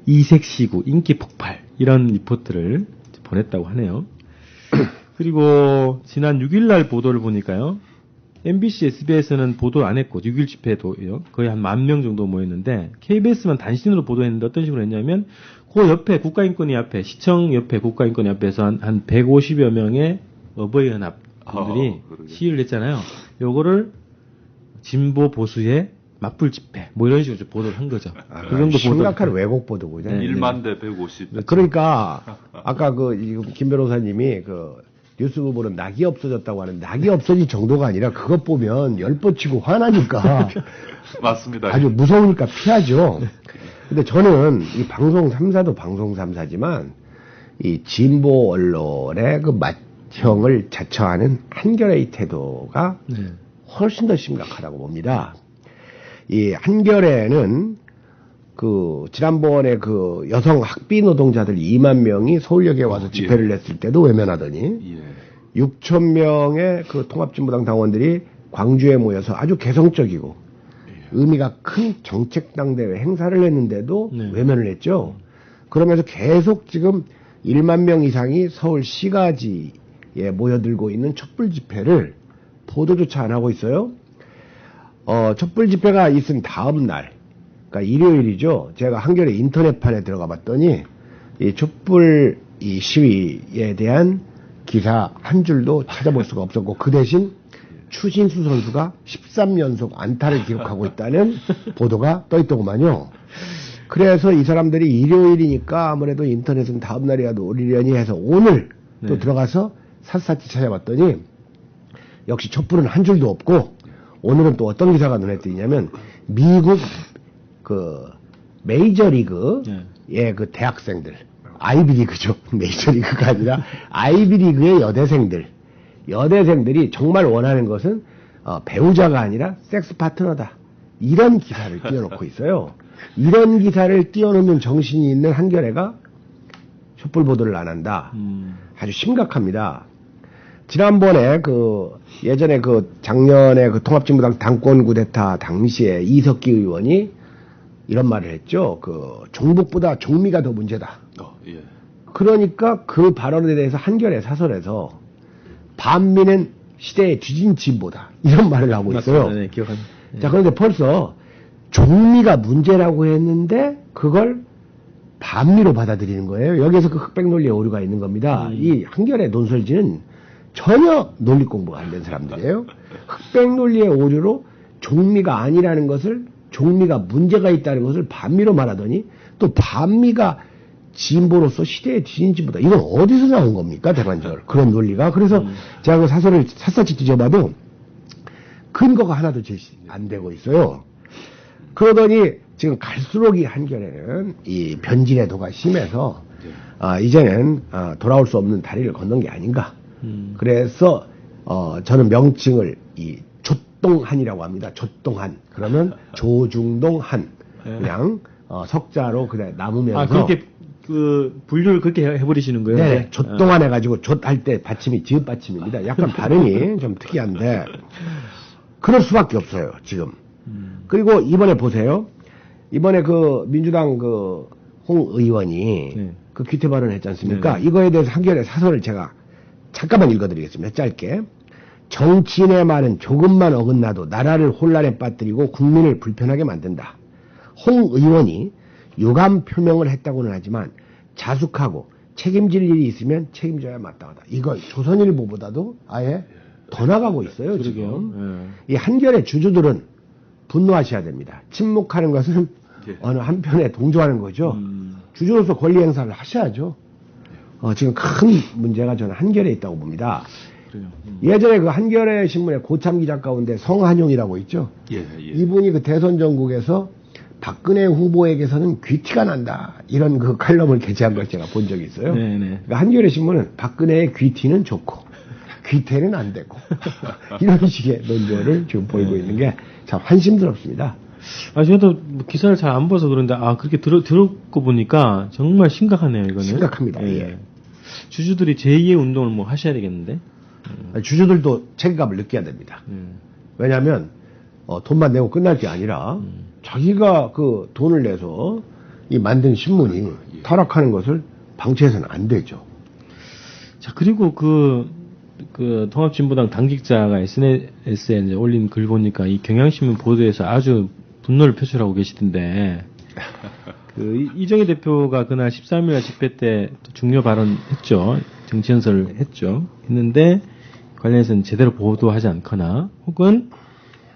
이색 시구, 인기 폭발 이런 리포트를 보냈다고 하네요. 그리고 지난 6일날 보도를 보니까요. MBC, SBS는 보도를 안 했고 6일 집회도요. 거의 한 10,000명 정도 모였는데 KBS만 단신으로 보도했는데 어떤 식으로 했냐면 그 옆에 국가인권위앞에 시청 옆에 국가인권위앞에서 한 150여 명의 어버이연합 분들이 시위를 했잖아요. 요거를 진보 보수의 맞불 집회 뭐 이런 식으로 보도를 한 거죠. 그 정도 심각한 보도. 왜곡 보도군요. 네. 1만 대 150. 그러니까 아까 김 변호사님이 뉴스부는 낙이 없어졌다고 하는 낙이 없어질 정도가 아니라 그것 보면 10번 치고 화나니까 맞습니다. 아주 무서우니까 피하죠. 근데 저는 이 방송 3사도 방송 3사지만 이 진보 언론의 그 맏형을 자처하는 한겨레의 태도가 훨씬 더 심각하다고 봅니다. 이 한겨레는 지난번에 여성 학비 노동자들 2만 명이 서울역에 와서 집회를 냈을 때도 외면하더니 6,000명의 통합진보당 당원들이 광주에 모여서 아주 개성적이고 의미가 큰 정책당대회 행사를 했는데도 외면을 했죠. 그러면서 계속 지금 1만 명 이상이 서울 시가지에 모여들고 있는 촛불 집회를 보도조차 안 하고 있어요. 촛불 집회가 있은 다음 날, 그러니까 일요일이죠. 제가 한겨레 인터넷판에 들어가 봤더니 이 촛불 이 시위에 대한 기사 한 줄도 찾아볼 수가 없었고, 그 대신 추신수 선수가 13연속 안타를 기록하고 있다는 보도가 떠있더구만요. 그래서 이 사람들이 일요일이니까 아무래도 인터넷은 다음 날이라도 오리려니 해서 오늘 또 네. 들어가서 샅샅이 찾아봤더니 역시 촛불은 한 줄도 없고, 오늘은 또 어떤 기사가 눈에 띄냐면 미국 그 메이저리그의 그 대학생들, 아이비리그죠. 메이저리그가 아니라 아이비리그의 여대생들이 정말 원하는 것은 배우자가 아니라 섹스 파트너다. 이런 기사를 띄워놓고 있어요. 이런 기사를 띄워놓으면 정신이 있는 한겨레가 촛불 보도를 안 한다. 아주 심각합니다. 지난번에 예전에 작년에 통합진보당 당권 구데타 당시에 이석기 의원이 이런 말을 했죠. 종북보다 종미가 더 문제다. 예. 그러니까 그 발언에 대해서 한겨레 사설에서 반미는 시대의 뒤진진보다 이런 말을 하고 있어요. 맞습니다. 네, 기억합니다. 네. 자, 그런데 벌써 종미가 문제라고 했는데 그걸 반미로 받아들이는 거예요. 여기에서 그 흑백 논리의 오류가 있는 겁니다. 이 한겨레 논설지는 전혀 논리 공부가 안 된 사람들이에요. 흑백 논리의 오류로 종미가 아니라는 것을, 종미가 문제가 있다는 것을 반미로 말하더니 또 반미가 진보로서 시대의 뒤진진보다, 이건 어디서 나온 겁니까? 대관절 그런 논리가. 그래서 제가 그 사설을 샅샅이 뒤져봐도 근거가 하나도 제시 안 되고 있어요. 그러더니 지금 갈수록 이 한겨레는 이 변진의 도가 심해서 이제는 돌아올 수 없는 다리를 건넌 게 아닌가. 그래서 저는 명칭을 이 조동한이라고 합니다. 조동한. 그러면 조중동한. 그냥 석자로 그래 남으면서. 그렇게 분류를 그렇게 해버리시는 거예요? 네, 좆동안 해가지고 좆할 때 받침이 지읒 받침입니다. 약간 발음이 좀 특이한데 그럴 수밖에 없어요 지금. 그리고 이번에 보세요. 이번에 민주당 홍 의원이 네. 귀태 발언했지 않습니까? 네. 이거에 대해서 한겨레 사설을 제가 잠깐만 읽어드리겠습니다. 짧게. 정치인의 말은 조금만 어긋나도 나라를 혼란에 빠뜨리고 국민을 불편하게 만든다. 홍 의원이 유감 표명을 했다고는 하지만 자숙하고 책임질 일이 있으면 책임져야 마땅하다. 이거 조선일보보다도 아예 더 나가고 있어요. 지금. 이 한겨레 주주들은 분노하셔야 됩니다. 침묵하는 것은 어느 한편에 동조하는 거죠. 주주로서 권리 행사를 하셔야죠. 지금 큰 문제가 저는 한겨레에 있다고 봅니다. 예전에 한겨레 신문의 고참 기자 가운데 성한용이라고 있죠. 예. 이분이 대선 전국에서 박근혜 후보에게서는 귀티가 난다. 이런 칼럼을 게재한 걸 제가 본 적이 있어요. 그러니까 한겨레 신문은 박근혜의 귀티는 좋고 귀태는 안 되고 이런 식의 논조를 지금 보이고 있는 게 참 한심스럽습니다. 저도 기사를 잘 안 봐서 그런데 그렇게 들었고 보니까 정말 심각하네요. 이거는. 심각합니다. 예. 주주들이 제2의 운동을 하셔야 되겠는데. 주주들도 책임감을 느껴야 됩니다. 왜냐하면 돈만 내고 끝날 게 아니라 자기가 돈을 내서 이 만든 신문이 타락하는 것을 방치해서는 안 되죠. 자, 그리고 통합진보당 당직자가 SNS에 이제 올린 글 보니까 이 경향신문 보도에서 아주 분노를 표출하고 계시던데, 이정희 대표가 그날 13일 집회 때 중요 발언했죠. 정치연설을 했는데, 관련해서는 제대로 보도하지 않거나, 혹은,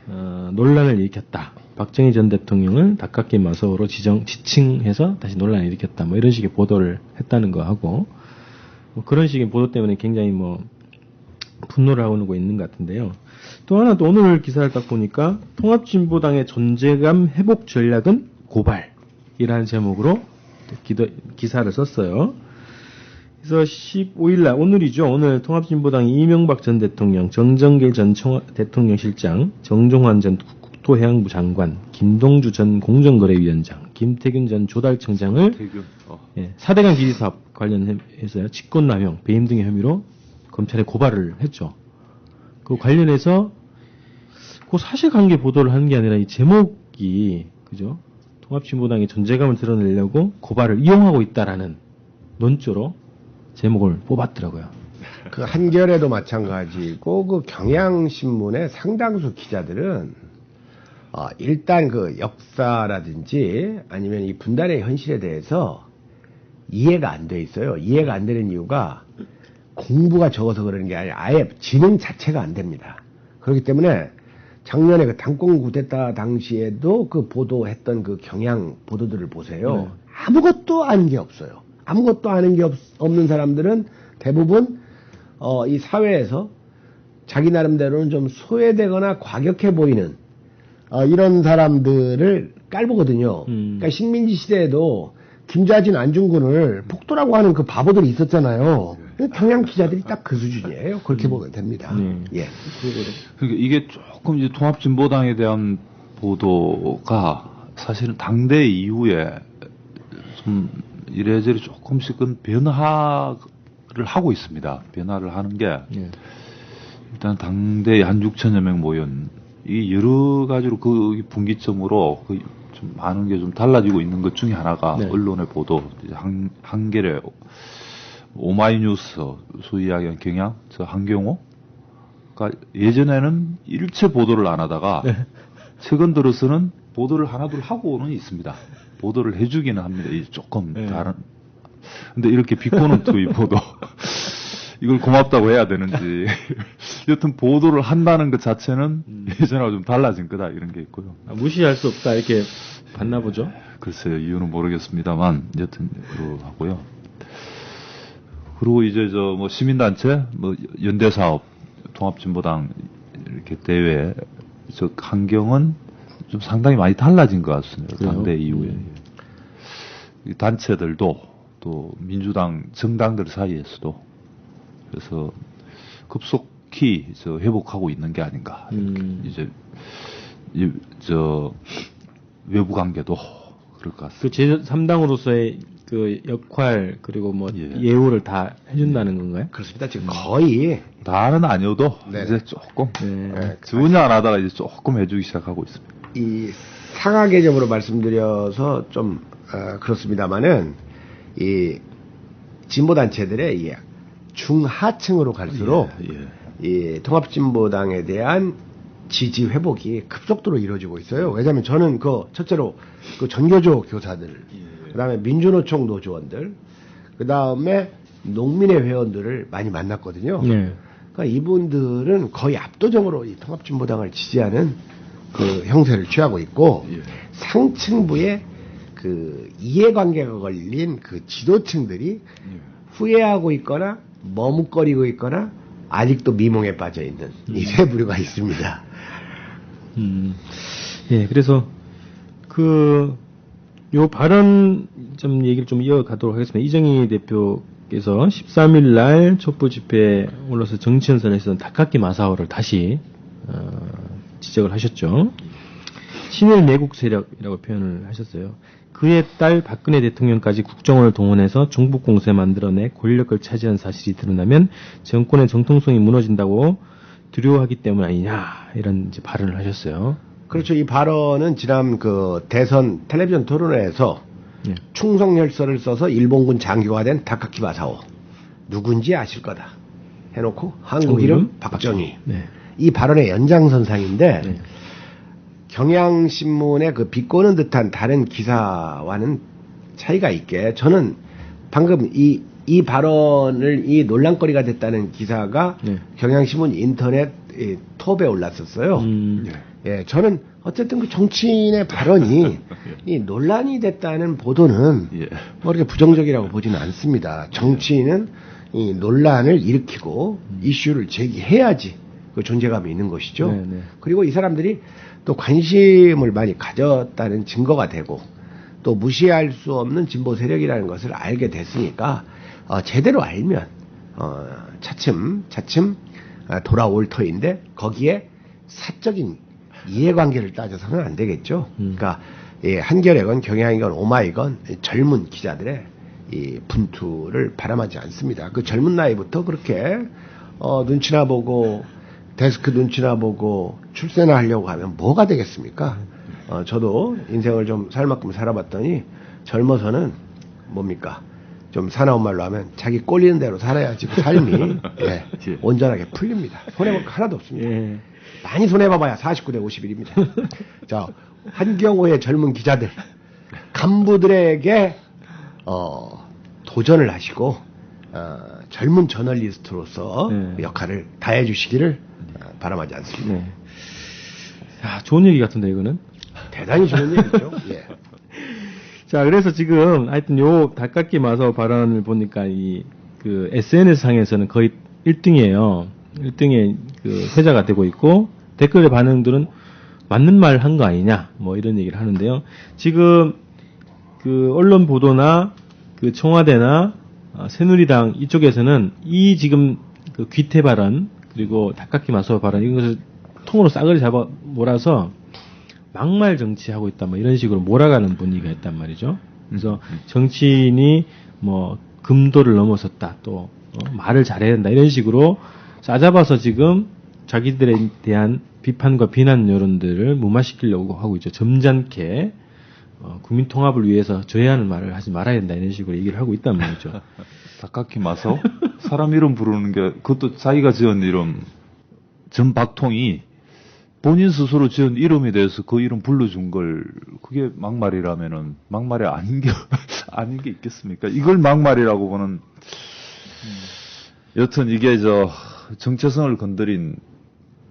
논란을 일으켰다. 박정희 전 대통령을 닭깎이 마서로 지칭해서 다시 논란을 일으켰다. 이런 식의 보도를 했다는 거 하고, 그런 식의 보도 때문에 굉장히 분노를 하고 있는 것 같은데요. 또 하나, 또 오늘 기사를 딱 보니까 통합진보당의 존재감 회복 전략은 고발이라는 제목으로 기사를 썼어요. 그래서 15일날, 오늘이죠. 오늘 통합진보당이 이명박 전 대통령, 정정길 전 대통령실장, 정종환 전 국토해양부 장관, 김동주 전 공정거래위원장, 김태균 전 조달청장을 4대강 비리사업 관련해서요, 직권남용, 배임 등의 혐의로 검찰에 고발을 했죠. 그 관련해서 사실관계 보도를 하는 게 아니라 이 제목이, 그죠? 통합진보당의 존재감을 드러내려고 고발을 이용하고 있다라는 논조로 제목을 뽑았더라고요. 그 한겨레도 마찬가지고 그 경향신문의 상당수 기자들은 일단 그 역사라든지 아니면 이 분단의 현실에 대해서 이해가 안 돼 있어요. 이해가 안 되는 이유가 공부가 적어서 그러는 게 아니라 아예 지능 자체가 안 됩니다. 그렇기 때문에 작년에 그 당권 쿠데타 당시에도 그 보도했던 그 경향 보도들을 보세요. 아무것도 아는 게 없어요. 아무것도 아는 게 없는 사람들은 대부분 이 사회에서 자기 나름대로는 좀 소외되거나 과격해 보이는 이런 사람들을 깔보거든요. 그러니까 식민지 시대에도 김좌진, 안중근을 폭도라고 하는 그 바보들이 있었잖아요. 경향 기자들이 딱 그 수준이에요. 그렇게 보면 됩니다. 예. 그러니까 이게 조금 이제 통합진보당에 대한 보도가 사실은 당대 이후에 좀 이래저래 조금씩은 변화를 하고 있습니다. 변화를 하는 게 일단 당대에 한 6천여 명 모인 이 여러 가지로 그 분기점으로 좀 많은 게 좀 달라지고 있는 것 중에 하나가 언론의 보도, 한겨레, 오마이뉴스, 소위 이야기하는 경향, 한경호가 예전에는 일체 보도를 안 하다가 최근 들어서는 보도를 하나둘 하고는 있습니다. 보도를 해주기는 합니다. 조금 다른. 근데 이렇게 비꼬는 투의 보도. 이걸 고맙다고 해야 되는지. 여튼 보도를 한다는 것 자체는 예전하고 좀 달라진 거다 이런 게 있고요. 무시할 수 없다 이렇게 봤나 보죠? 글쎄요. 이유는 모르겠습니다만 여튼 그러고요. 그리고 이제 뭐 시민단체, 뭐 연대사업, 통합진보당 이렇게 대회 환경은 좀 상당히 많이 달라진 것 같습니다. 그래요? 당대 이후에. 이 단체들도 또 민주당 정당들 사이에서도 그래서 급속히 회복하고 있는 게 아닌가. 이제 외부 관계도 그럴 것 같습니다. 그 제3당으로서의 그 역할 그리고 뭐 예우를 다 해준다는 건가요? 그렇습니다. 지금 거의 다는 아니어도 이제 조금 전혀 안 하다가 이제 조금 해주기 시작하고 있습니다. 이 상하 개념으로 말씀드려서 좀 그렇습니다만은 이 진보 단체들의 이 중하층으로 갈수록 이 통합진보당에 대한 지지 회복이 급속도로 이루어지고 있어요. 왜냐하면 저는 첫째로 그 전교조 교사들, 그다음에 민주노총 노조원들, 그다음에 농민의 회원들을 많이 만났거든요. 그러니까 이분들은 거의 압도적으로 이 통합진보당을 지지하는 그 형태를 취하고 있고 상층부의 그 이해관계가 걸린 그 지도층들이 후회하고 있거나 머뭇거리고 있거나 아직도 미몽에 빠져 있는 이 세 부류가 있습니다. 예, 그래서 요 발언 좀 얘기를 좀 이어가도록 하겠습니다. 이정희 대표께서 13일 날 촛불 집회에 올라서 정치연설에서 다카키 마사오를 다시 지적을 하셨죠. 친일 매국 세력이라고 표현을 하셨어요. 그의 딸 박근혜 대통령까지 국정원을 동원해서 종북 공세 만들어내 권력을 차지한 사실이 드러나면 정권의 정통성이 무너진다고 두려워하기 때문 아니냐 이런 이제 발언을 하셨어요. 그렇죠. 이 발언은 지난 그 대선 텔레비전 토론회에서 충성열서를 써서 일본군 장교가 된 다카키 마사오 누군지 아실 거다 해놓고 한국 이름 박정희. 이 발언의 연장선상인데 경향신문의 그 비꼬는 듯한 다른 기사와는 차이가 있게 저는 방금 이 발언을 이 논란거리가 됐다는 기사가 경향신문 인터넷 톱에 올랐었어요. 예, 저는 어쨌든 그 정치인의 발언이 이 논란이 됐다는 보도는 뭐 이렇게 부정적이라고 보지는 않습니다. 정치인은 이 논란을 일으키고 이슈를 제기해야지 그 존재감이 있는 것이죠. 그리고 이 사람들이 또 관심을 많이 가졌다는 증거가 되고 또 무시할 수 없는 진보 세력이라는 것을 알게 됐으니까 제대로 알면 차츰 돌아올 터인데 거기에 사적인 이해관계를 따져서는 안 되겠죠. 그러니까 한겨레건 경향이건 오마이건 젊은 기자들의 이 분투를 바람하지 않습니다. 그 젊은 나이부터 그렇게 눈치나 보고 데스크 눈치나 보고 출세나 하려고 하면 뭐가 되겠습니까? 저도 인생을 좀 살 만큼 살아봤더니 젊어서는 뭡니까? 좀 사나운 말로 하면 자기 꼴리는 대로 살아야지 그 삶이 예, 온전하게 풀립니다. 손해볼 거 하나도 없습니다. 예. 많이 손해봐봐야 49대 51입니다. 자, 한경호의 젊은 기자들, 간부들에게 도전을 하시고 젊은 저널리스트로서 네. 역할을 다해 주시기를 바람하지 않습니다. 네. 야, 좋은 얘기 같은데 이거는. 대단히 좋은 얘기죠. 예. 자, 그래서 지금 하여튼 요 닭깎기 마사오 발언을 보니까 그 SNS 상에서는 거의 1등이에요. 1등의 그 회자가 되고 있고 댓글의 반응들은 맞는 말 한 거 아니냐 뭐 이런 얘기를 하는데요. 지금 그 언론 보도나 그 청와대나 새누리당 이쪽에서는 이 지금 그 귀태 발언 그리고 닭깎기 마사오 발언 이것을 통으로 싸그리 잡아 몰아서 막말 정치하고 있다 뭐 이런 식으로 몰아가는 분위기가 있단 말이죠. 그래서 정치인이 뭐 금도를 넘어섰다 또 말을 잘해야 된다 이런 식으로 싸잡아서 지금 자기들에 대한 비판과 비난 여론들을 무마시키려고 하고 있죠. 점잖게 국민 통합을 위해서 저해하는 말을 하지 말아야 된다 이런 식으로 얘기를 하고 있단 말이죠. 닭깎이 마사오? 사람 이름 부르는 게 그것도 자기가 지은 이름 전박통이 본인 스스로 지은 이름에 대해서 그 이름 불러준 걸 그게 막말이라면은 막말이 아닌 게 아닌 게 있겠습니까? 이걸 막말이라고 보는 여튼 이게 정체성을 건드린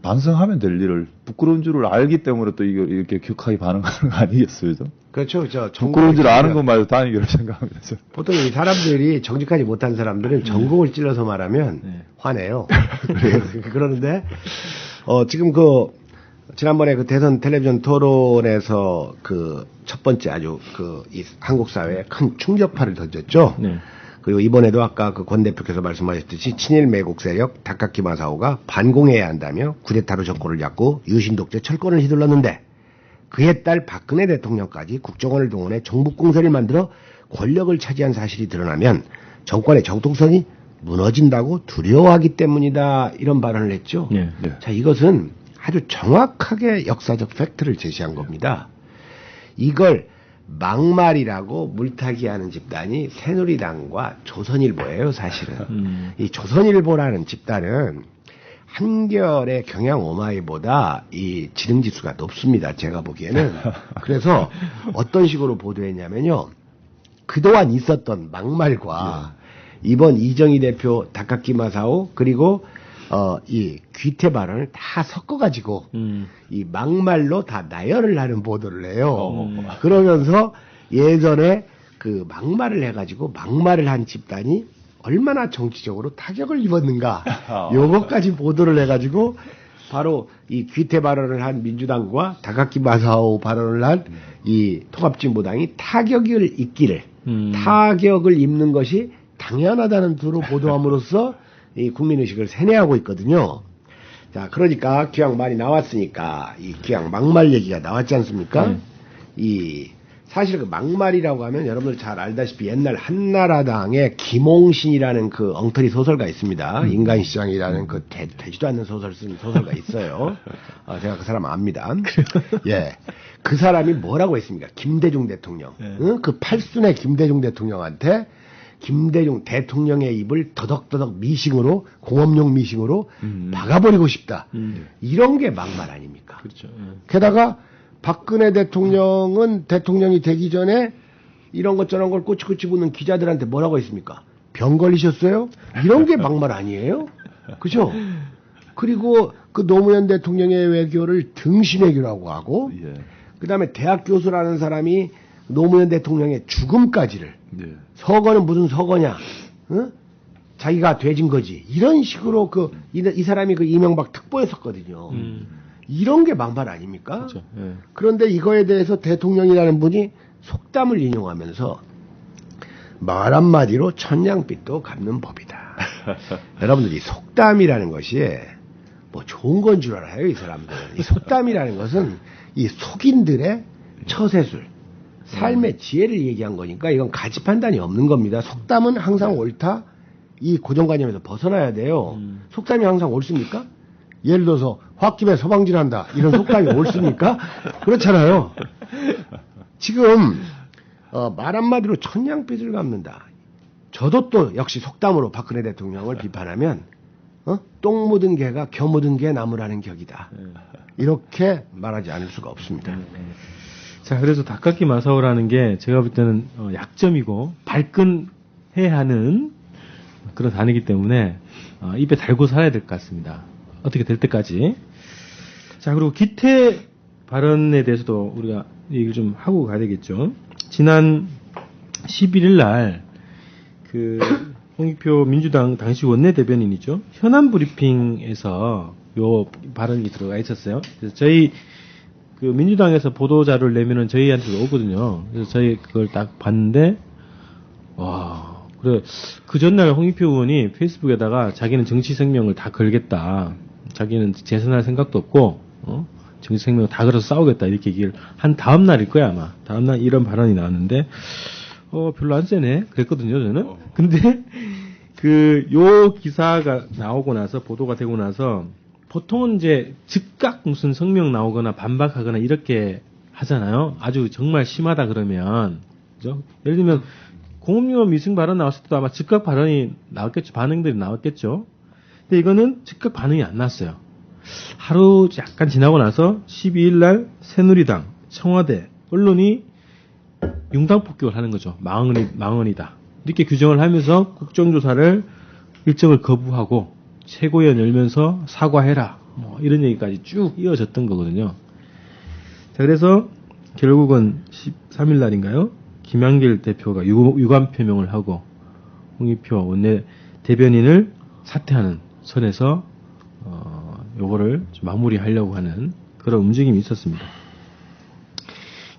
반성하면 될 일을 부끄러운 줄을 알기 때문에 또 이렇게 격하게 반응하는 거 아니겠어요? 그렇죠. 부끄러운 줄 아는 것만으로 다행이라고 생각합니다. 보통 이 사람들이 정직하지 못한 사람들은 전공을 찔러서 말하면 화내요. 그러는데 지금 지난번에 그 대선 텔레비전 토론에서 그 첫 번째 아주 이 한국 사회에 큰 충격파를 던졌죠. 네. 그리고 이번에도 아까 그 권 대표께서 말씀하셨듯이 친일 매국 세력 닭깎기 마사오가 반공해야 한다며 쿠데타로 정권을 잡고 유신 독재 철권을 휘둘렀는데 그의 딸 박근혜 대통령까지 국정원을 동원해 정북공세를 만들어 권력을 차지한 사실이 드러나면 정권의 정통성이 무너진다고 두려워하기 때문이다 이런 발언을 했죠. 네. 자, 이것은 아주 정확하게 역사적 팩트를 제시한 겁니다. 이걸 막말이라고 물타기하는 집단이 새누리당과 조선일보예요, 사실은. 이 조선일보라는 집단은 한겨레 경향오마이보다 이 지능지수가 높습니다, 제가 보기에는. 그래서 어떤 식으로 보도했냐면요. 그동안 있었던 막말과 이번 이정희 대표 닭깎기 마사오 그리고 이 귀태 발언을 다 섞어가지고 이 막말로 다 나열을 하는 보도를 해요. 그러면서 예전에 그 막말을 해가지고 막말을 한 집단이 얼마나 정치적으로 타격을 입었는가 요것까지 보도를 해가지고 바로 이 귀태 발언을 한 민주당과 닭깎기 마사오 발언을 한 이 통합진보당이 타격을 입기를 타격을 입는 것이 당연하다는 투로 보도함으로써 이 국민의식을 세뇌하고 있거든요. 자, 그러니까 기왕 말이 나왔으니까 이 기왕 막말 얘기가 나왔지 않습니까? 사실 그 막말이라고 하면 여러분들 잘 알다시피 옛날 한나라당의 김홍신이라는 그 엉터리 소설가 있습니다. 인간시장이라는 그 되지도 않는 소설 쓴 소설가 있어요. 제가 그 사람 압니다. 예. 그 사람이 뭐라고 했습니까? 김대중 대통령. 응? 그 팔순의 김대중 대통령한테 김대중 대통령의 입을 더덕더덕 미싱으로 공업용 미싱으로 박아버리고 싶다. 이런 게 막말 아닙니까? 그렇죠. 게다가 박근혜 대통령은 대통령이 되기 전에 이런 것 저런 걸 꼬치꼬치 묻는 기자들한테 뭐라고 했습니까? 병 걸리셨어요? 이런 게 막말 아니에요? 그죠? 그리고 그 노무현 대통령의 외교를 등신외교라고 하고 그 다음에 대학 교수라는 사람이 노무현 대통령의 죽음까지를 서거는 무슨 서거냐? 어? 자기가 돼진 거지. 이런 식으로 이 사람이 그 이명박 특보에 섰거든요. 이런 게 막말 아닙니까? 그렇죠. 예. 그런데 이거에 대해서 대통령이라는 분이 속담을 인용하면서 말 한마디로 천냥빚도 갚는 법이다. 여러분들이 속담이라는 것이 뭐 좋은 건 줄 알아요, 이 사람들은. 이 속담이라는 것은 이 속인들의 처세술, 삶의 지혜를 얘기한 거니까 이건 가치 판단이 없는 겁니다. 속담은 항상 옳다. 이 고정관념에서 벗어나야 돼요. 속담이 항상 옳습니까? 예를 들어서 홧김에 서방질한다 이런 속담이 옳습니까? 그렇잖아요. 지금 말 한마디로 천냥빚을 갚는다. 저도 또 역시 속담으로 박근혜 대통령을 비판하면 똥 묻은 개가 겨 묻은 개 나무라는 격이다. 이렇게 말하지 않을 수가 없습니다. 자, 그래서 닭깎기 마사오라는 게 제가 볼 때는 약점이고 발끈해야 하는 그런 단어이기 때문에 입에 달고 살아야 될 것 같습니다. 어떻게 될 때까지. 자, 그리고 기태 발언에 대해서도 우리가 얘기를 좀 하고 가야 되겠죠. 지난 11일 날 홍익표 민주당 당시 원내대변인이죠. 현안 브리핑에서 요 발언이 들어가 있었어요. 그래서 저희 민주당에서 보도자료를 내면은 저희한테도 오거든요. 그래서 저희 그걸 딱 봤는데, 와, 그래. 그 전날 홍익표 의원이 페이스북에다가 자기는 정치 생명을 다 걸겠다. 자기는 재선할 생각도 없고, 정치 생명을 다 걸어서 싸우겠다. 이렇게 얘기를 한 다음날일 거야, 아마. 다음날 이런 발언이 나왔는데, 별로 안 세네. 그랬거든요, 저는. 근데, 요 기사가 나오고 나서, 보도가 되고 나서, 보통은 이제 즉각 무슨 성명 나오거나 반박하거나 이렇게 하잖아요. 아주 정말 심하다 그러면. 그죠? 예를 들면, 공업용업 미승 발언 나왔을 때도 아마 즉각 발언이 나왔겠죠. 반응들이 나왔겠죠. 근데 이거는 즉각 반응이 안 났어요. 하루 약간 지나고 나서 12일 날 새누리당, 청와대, 언론이 융당 폭격을 하는 거죠. 망언이다. 이렇게 규정을 하면서 국정조사를 일정을 거부하고 최고위원 열면서 사과해라. 뭐 이런 얘기까지 쭉 이어졌던 거거든요. 자, 그래서 결국은 13일 날인가요? 김한길 대표가 유감 표명을 하고 홍익표 원내 대변인을 사퇴하는 선에서 요거를 좀 마무리하려고 하는 그런 움직임이 있었습니다.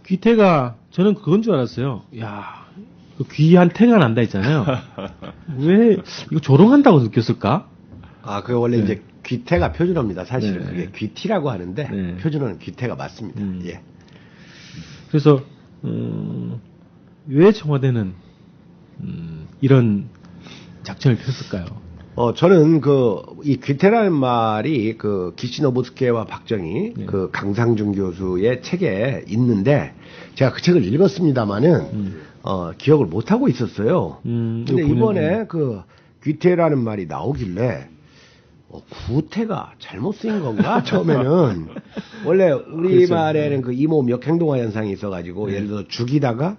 귀태가 저는 그건 줄 알았어요. 야, 귀한 태가 난다 했잖아요. 왜 이거 조롱한다고 느꼈을까? 그게 원래 이제 귀태가 표준어입니다. 사실은 네. 그게 귀티라고 하는데 네. 표준어는 귀태가 맞습니다. 예. 그래서 왜 청와대는 이런 작전을 폈을까요? 저는 이 귀태라는 말이 기시노부스케와 박정희, 네. 강상준 교수의 책에 있는데, 제가 그 책을 읽었습니다마는, 기억을 못하고 있었어요. 근데 이번에 귀태라는 말이 나오길래, 구태가 잘못 쓰인 건가? 처음에는. 원래 우리말에는 이모음 역행동화 현상이 있어가지고, 예를 들어 죽이다가,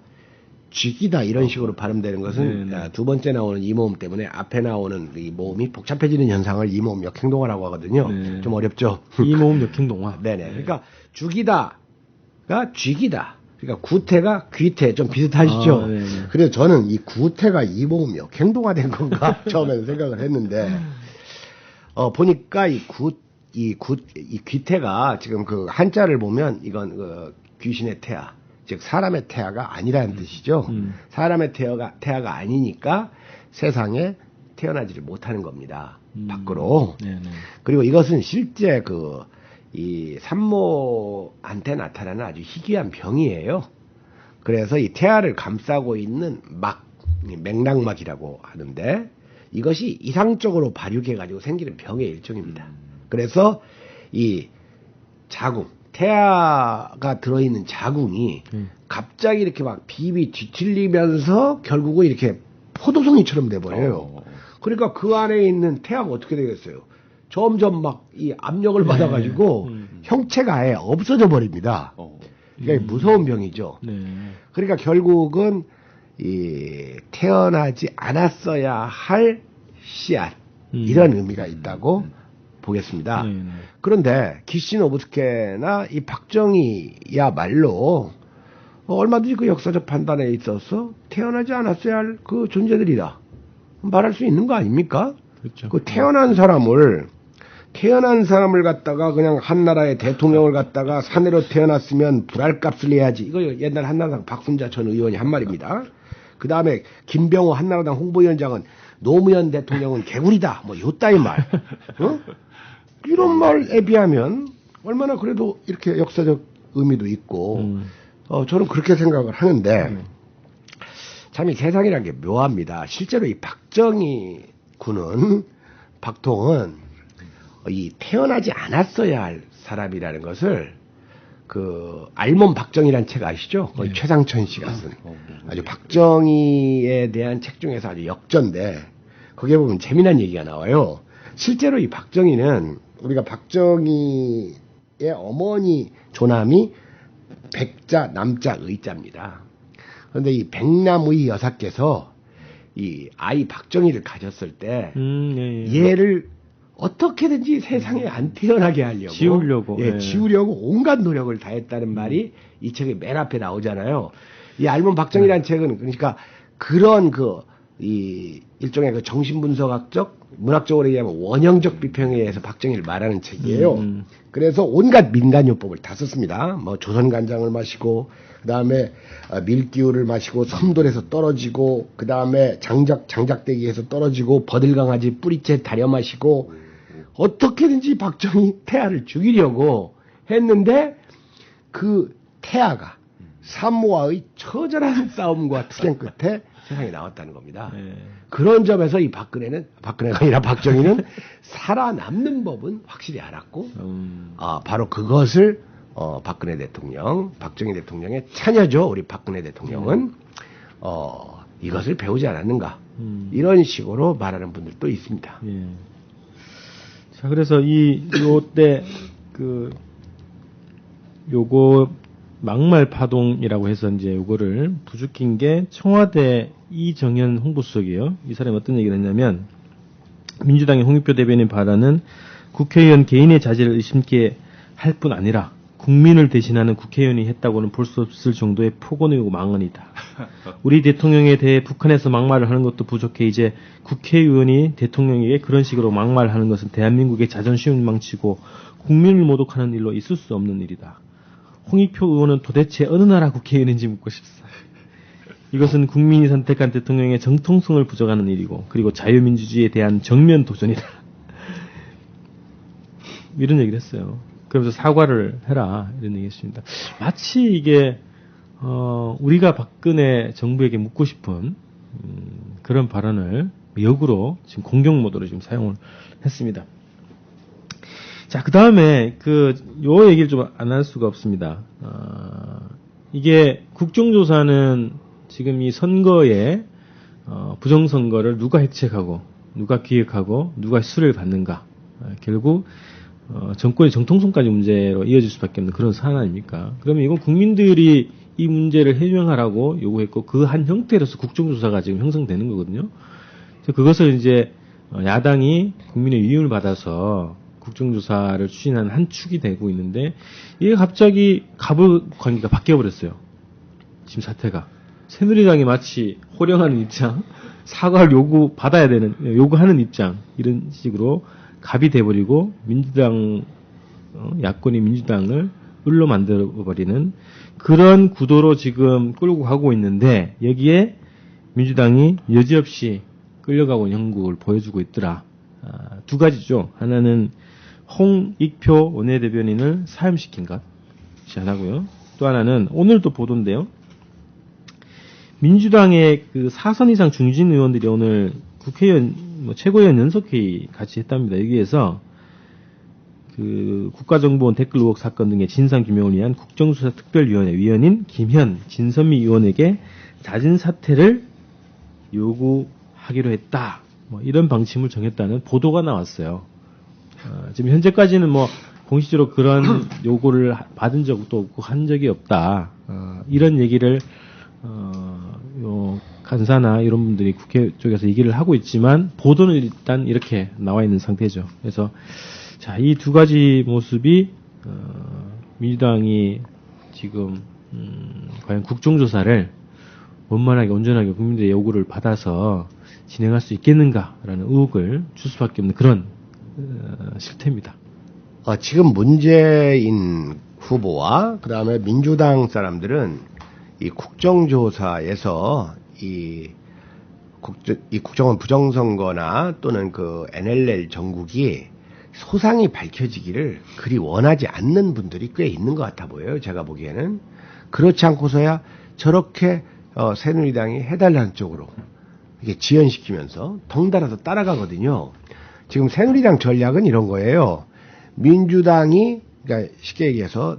쥐기다 이런 식으로 발음되는 것은 두 번째 나오는 이모음 때문에 앞에 나오는 이 모음이 복잡해지는 현상을 이모음 역행동화라고 하거든요. 네. 좀 어렵죠. 이모음 역행동화. 네네. 그러니까 죽이다가 쥐기다. 그러니까 구태가 귀태 좀 비슷하시죠. 네네. 그래서 저는 이 구태가 이모음 역행동화 된 건가 처음에는 생각을 했는데 보니까 이 귀태가 지금 한자를 보면 이건 귀신의 태아. 즉 사람의 태아가 아니라는 뜻이죠. 사람의 태아가 아니니까 세상에 태어나지를 못하는 겁니다. 밖으로. 네네. 그리고 이것은 실제 이 산모한테 나타나는 아주 희귀한 병이에요. 그래서 이 태아를 감싸고 있는 맥락막이라고 하는데 이것이 이상적으로 발육해가지고 생기는 병의 일종입니다. 그래서 이 자궁, 태아가 들어있는 자궁이 갑자기 이렇게 막 비비 뒤틀리면서 결국은 이렇게 포도송이처럼 돼버려요. 그러니까 그 안에 있는 태아가 어떻게 되겠어요? 점점 막 이 압력을 받아가지고 형체가 아예 없어져 버립니다. 그러니까 무서운 병이죠. 네. 그러니까 결국은 태어나지 않았어야 할 씨앗 이런 의미가 있다고 보겠습니다. 그런데 기시노부스케나 이 박정희야말로 얼마든지 그 역사적 판단에 있어서 태어나지 않았어야 할 그 존재들이다 말할 수 있는 거 아닙니까? 그렇죠. 태어난 사람을 갖다가 그냥 한나라의 대통령을 갖다가 사내로 태어났으면 불알값을 내야지. 이거 옛날 한나라당 박순자 전 의원이 한 말입니다. 그 다음에 김병호 한나라당 홍보위원장은 노무현 대통령은 개구리다. 뭐 요따위 말. 이런 말에 비하면 얼마나 그래도 이렇게 역사적 의미도 있고 저는 그렇게 생각을 하는데 참 이 세상이라는 게 묘합니다. 실제로 이 박정희 군은 박통은 이 태어나지 않았어야 할 사람이라는 것을 그 알몸 박정희라는 책 아시죠? 거기 최상천 씨가 쓴 아주 박정희에 대한 책 중에서 아주 역전데 거기에 보면 재미난 얘기가 나와요. 실제로 이 박정희는 우리가 박정희의 어머니 조남이 백자 남자 의자입니다. 그런데 이 백남의 여사께서 이 아이 박정희를 가졌을 때 얘를 어떻게든지 세상에 안 태어나게 하려고 지우려고 지우려고 온갖 노력을 다했다는 말이 이 책의 맨 앞에 나오잖아요. 이 알몸 박정희라는 책은 그러니까 그런 이 일종의 그 정신분석학적 문학적으로 얘기하면 원형적 비평에 의해서 박정희를 말하는 책이에요. 그래서 온갖 민간요법을 다 썼습니다. 뭐 조선간장을 마시고 그다음에 밀기울을 마시고 섬돌에서 떨어지고 그다음에 장작대기에서 떨어지고 버들강아지 뿌리채 다려 마시고 어떻게든지 박정희 태아를 죽이려고 했는데 그 태아가 산모와의 처절한 싸움과 투쟁 끝에 세상에 나왔다는 겁니다. 그런 점에서 이 박근혜가 아니라 박정희는 살아남는 법은 확실히 알았고, 바로 그것을 박근혜 대통령, 박정희 대통령의 차녀죠. 우리 박근혜 대통령은 이것을 배우지 않았는가 이런 식으로 말하는 분들도 있습니다. 예. 자, 그래서 요때 요거 막말 파동이라고 해서 이제 요거를 부추긴 게 청와대 이정현 홍보수석이에요. 이 사람이 어떤 얘기를 했냐면 민주당의 홍익표 대변인 발언은 국회의원 개인의 자질을 의심케 할 뿐 아니라 국민을 대신하는 국회의원이 했다고는 볼 수 없을 정도의 폭언이고 망언이다. 우리 대통령에 대해 북한에서 막말을 하는 것도 부족해 이제 국회의원이 대통령에게 그런 식으로 막말하는 것은 대한민국의 자존심을 망치고 국민을 모독하는 일로 있을 수 없는 일이다. 홍익표 의원은 도대체 어느 나라 국회의원인지 묻고 싶사. 이것은 국민이 선택한 대통령의 정통성을 부정하는 일이고 그리고 자유민주주의에 대한 정면 도전이다. 이런 얘기를 했어요. 그러면서 사과를 해라 이런 얘기했습니다. 마치 이게 우리가 박근혜 정부에게 묻고 싶은 그런 발언을 역으로 지금 공격 모드로 지금 사용을 했습니다. 자, 그 다음에 요 얘기를 좀 안 할 수가 없습니다. 이게 국정조사는 지금 이 선거에 부정선거를 누가 해책하고 누가 기획하고 누가 수를 받는가 결국 정권의 정통성까지 문제로 이어질 수밖에 없는 그런 사안 아닙니까? 그러면 이건 국민들이 이 문제를 해명하라고 요구했고 그 한 형태로서 국정조사가 지금 형성되는 거거든요. 그래서 그것을 이제 야당이 국민의 위임을 받아서 국정조사를 추진하는 한 축이 되고 있는데 이게 갑자기 갑을 관계가 바뀌어버렸어요. 지금 사태가. 새누리당이 마치 호령하는 입장, 사과를 요구하는 입장 이런 식으로 갑이 돼버리고 민주당 야권이 민주당을 을로 만들어버리는 그런 구도로 지금 끌고 가고 있는데 여기에 민주당이 여지없이 끌려가고 있는 형국을 보여주고 있더라. 두 가지죠. 하나는 홍익표 원내대변인을 사임시킨 것이 하나고요. 또 하나는 오늘도 보도인데요. 민주당의 그 4선 이상 중진 의원들이 오늘 국회의원 최고위원 연석회의 같이 했답니다. 여기에서 그 국가정보원 댓글 의혹 사건 등의 진상규명을 위한 국정수사 특별위원회 위원인 김현, 진선미 의원에게 자진 사퇴를 요구하기로 했다. 이런 방침을 정했다는 보도가 나왔어요. 지금 현재까지는 공식적으로 그런 요구를 받은 적도 없고 한 적이 없다. 이런 얘기를 간사나 이런 분들이 국회 쪽에서 얘기를 하고 있지만 보도는 일단 이렇게 나와 있는 상태죠. 그래서 자, 이 두 가지 모습이 민주당이 지금 과연 국정조사를 원만하게 온전하게 국민들의 요구를 받아서 진행할 수 있겠는가라는 의혹을 줄 수밖에 없는 그런 실태입니다. 지금 문재인 후보와 그다음에 민주당 사람들은 이 국정조사에서 이 국정원 부정선거나 또는 그 NLL 정국이 소상히 밝혀지기를 그리 원하지 않는 분들이 꽤 있는 것 같아 보여요. 제가 보기에는. 그렇지 않고서야 저렇게 새누리당이 해달라는 쪽으로 이게 지연시키면서 덩달아서 따라가거든요. 지금 새누리당 전략은 이런 거예요. 민주당이 그러니까 쉽게 얘기해서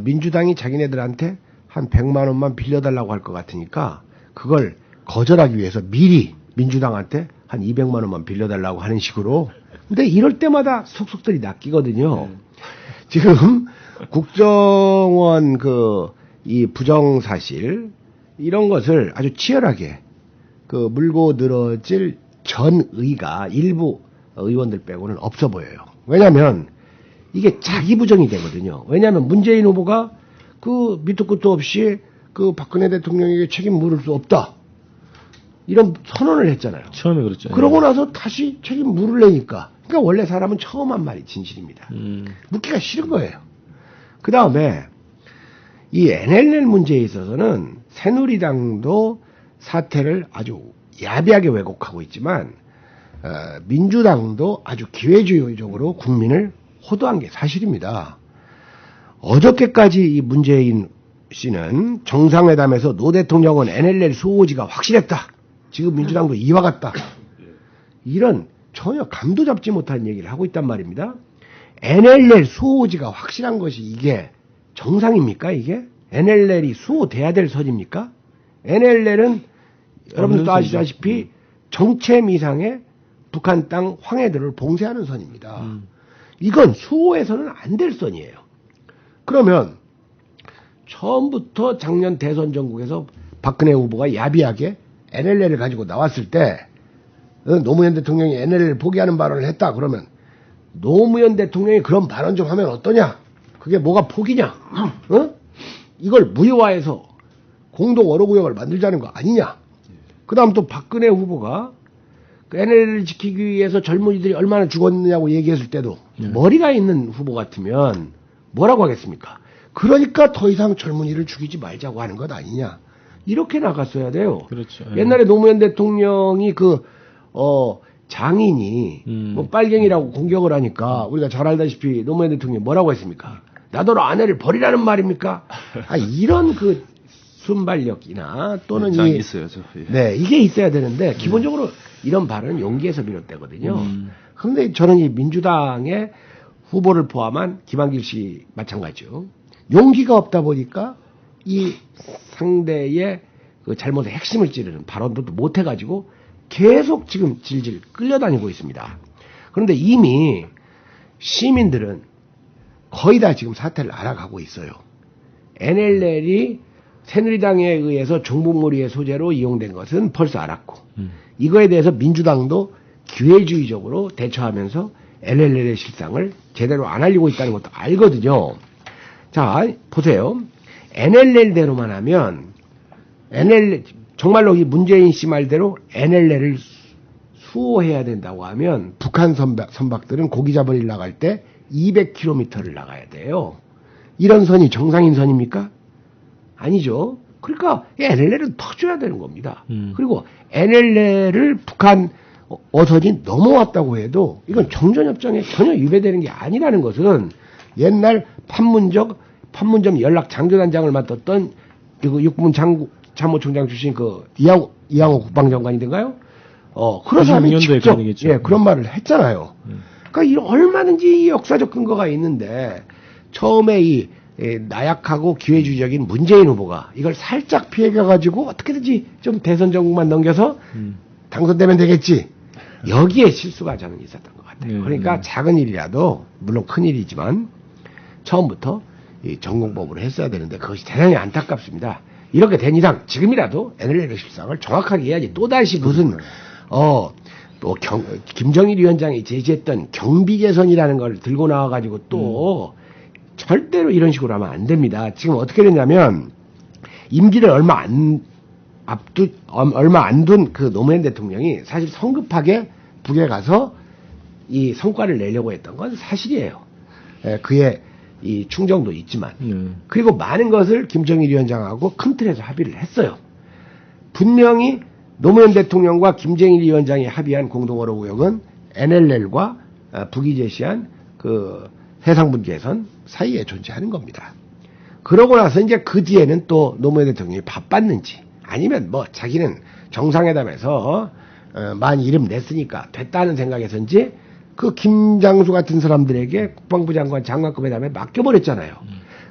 민주당이 자기네들한테 한 100만 원만 빌려달라고 할 것 같으니까 그걸 거절하기 위해서 미리 민주당한테 한 200만 원만 빌려달라고 하는 식으로. 근데 이럴 때마다 속속들이 낚이거든요. 지금 국정원 이 부정사실 이런 것을 아주 치열하게 물고 늘어질 전의가 일부 의원들 빼고는 없어 보여요. 왜냐하면 이게 자기 부정이 되거든요. 왜냐하면 문재인 후보가 밑도 끝도 없이 박근혜 대통령에게 책임 물을 수 없다. 이런 선언을 했잖아요. 처음에 그렇죠. 그러고 나서 다시 책임 물으려니까. 그러니까 원래 사람은 처음 한 말이 진실입니다. 묻기가 싫은 거예요. 그 다음에 이 NLL 문제에 있어서는 새누리당도 사태를 아주 야비하게 왜곡하고 있지만 민주당도 아주 기회주의적으로 국민을 호도한 게 사실입니다. 어저께까지 이 문재인 씨는 정상회담에서 노 대통령은 NLL 수호지가 확실했다. 지금 민주당도 이와 같다. 이런 전혀 감도 잡지 못한 얘기를 하고 있단 말입니다. NLL 수호지가 확실한 것이 이게 정상입니까? 이게? NLL이 수호돼야 될 선입니까? NLL은 여러분들도 아시다시피 정체미상의 북한 땅 황해들을 봉쇄하는 선입니다. 이건 수호해서는 안 될 선이에요. 그러면 처음부터 작년 대선 전국에서 박근혜 후보가 야비하게 NLL을 가지고 나왔을 때 노무현 대통령이 NLL을 포기하는 발언을 했다. 그러면 노무현 대통령이 그런 발언 좀 하면 어떠냐? 그게 뭐가 포기냐? 이걸 무효화해서 공동 어로구역을 만들자는 거 아니냐? 그 다음 또 박근혜 후보가 NLL을 지키기 위해서 젊은이들이 얼마나 죽었느냐고 얘기했을 때도 머리가 있는 후보 같으면 뭐라고 하겠습니까? 그러니까 더 이상 젊은이를 죽이지 말자고 하는 것 아니냐? 이렇게 나갔어야 돼요. 그렇죠. 옛날에 노무현 대통령이 장인이 뭐 빨갱이라고 공격을 하니까 우리가 잘 알다시피 노무현 대통령이 뭐라고 했습니까? 나더러 아내를 버리라는 말입니까? 이런 순발력이나 또는 있어야죠. 예. 네, 이게 있어야 되는데 기본적으로 이런 발언은 용기에서 비롯되거든요. 그런데 저는 이 민주당의 후보를 포함한 김한길 씨 마찬가지죠. 용기가 없다 보니까 이 상대의 잘못의 핵심을 찌르는 발언도 못 해가지고 계속 지금 질질 끌려다니고 있습니다. 그런데 이미 시민들은 거의 다 지금 사태를 알아가고 있어요. NLL이 새누리당에 의해서 정북몰이의 소재로 이용된 것은 벌써 알았고 이거에 대해서 민주당도 기회주의적으로 대처하면서 NLL의 실상을 제대로 안 알리고 있다는 것도 알거든요. 자, 보세요. NLL대로만 하면 정말로 이 문재인 씨 말대로 NLL을 수호해야 된다고 하면 북한 선박들은 고기 잡으러 나갈 때 200km를 나가야 돼요. 이런 선이 정상인 선입니까? 아니죠. 그러니까 NLL은 터줘야 되는 겁니다. 그리고 NLL을 북한 어선이 넘어왔다고 해도 이건 정전협정에 전혀 위배되는 게 아니라는 것은 옛날 판문점 연락 장교단장을 맡았던 육군 참모총장 출신 이양호 국방장관이던가요? 그런 사람이 직접 그런 말을 했잖아요. 그러니까 얼마든지 역사적 근거가 있는데 처음에 이 나약하고 기회주의적인 문재인 후보가 이걸 살짝 피해가가지고 어떻게든지 좀 대선 전국만 넘겨서 당선되면 되겠지. 여기에 실수가 저는 있었던 것 같아요. 그러니까 작은 일이라도 물론 큰 일이지만 처음부터 이 전공법으로 했어야 되는데 그것이 대단히 안타깝습니다. 이렇게 된 이상 지금이라도 NLL의 실상을 정확하게 해야지. 또다시 무슨 김정일 위원장이 제시했던 경비 개선이라는 걸 들고 나와가지고 또 절대로 이런 식으로 하면 안 됩니다. 지금 어떻게 됐냐면 임기를 얼마 안 둔 그 노무현 대통령이 사실 성급하게 북에 가서 이 성과를 내려고 했던 건 사실이에요. 그의 이 충정도 있지만 그리고 많은 것을 김정일 위원장하고 큰 틀에서 합의를 했어요. 분명히 노무현 대통령과 김정일 위원장이 합의한 공동어로구역은 NLL과 북이 제시한 그 해상분 개선 사이에 존재하는 겁니다. 그러고 나서 이제 그 뒤에는 또 노무현 대통령이 바빴는지 아니면 뭐 자기는 정상회담에서 많이 이름 냈으니까 됐다는 생각에서인지 그 김장수 같은 사람들에게 국방부 장관 장관급에 담에 맡겨버렸잖아요.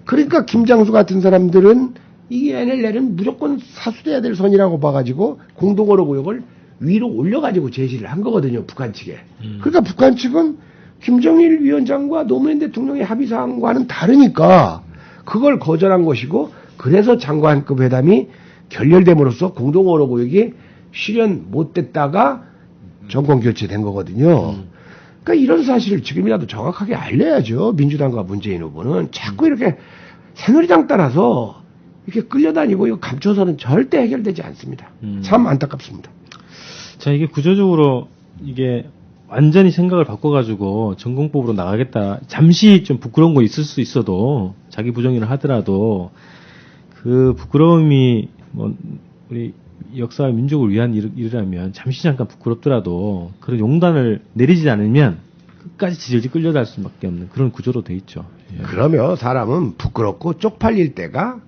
그러니까 김장수 같은 사람들은 이 NLL은 무조건 사수돼야 될 선이라고 봐가지고 공동어로 구역을 위로 올려가지고 제시를 한 거거든요, 북한 측에. 그러니까 북한 측은 김정일 위원장과 노무현 대통령의 합의사항과는 다르니까 그걸 거절한 것이고, 그래서 장관급 회담이 결렬됨으로써 공동어로 구역이 실현 못 됐다가 정권 교체된 거거든요. 그러니까 이런 사실을 지금이라도 정확하게 알려야죠. 민주당과 문재인 후보는 자꾸 이렇게 새누리당 따라서 이렇게 끌려다니고 이거 감춰서는 절대 해결되지 않습니다. 참 안타깝습니다. 자, 이게 구조적으로 이게 완전히 생각을 바꿔가지고 전공법으로 나가겠다. 잠시 좀 부끄러운 거 있을 수 있어도 자기 부정의를 하더라도 그 부끄러움이 뭐 우리 역사와 민족을 위한 일이라면 잠시 잠깐 부끄럽더라도 그런 용단을 내리지 않으면 끝까지 지질질 끌려갈 수밖에 없는 그런 구조로 돼 있죠. 예. 그러면 사람은 부끄럽고 쪽팔릴 때가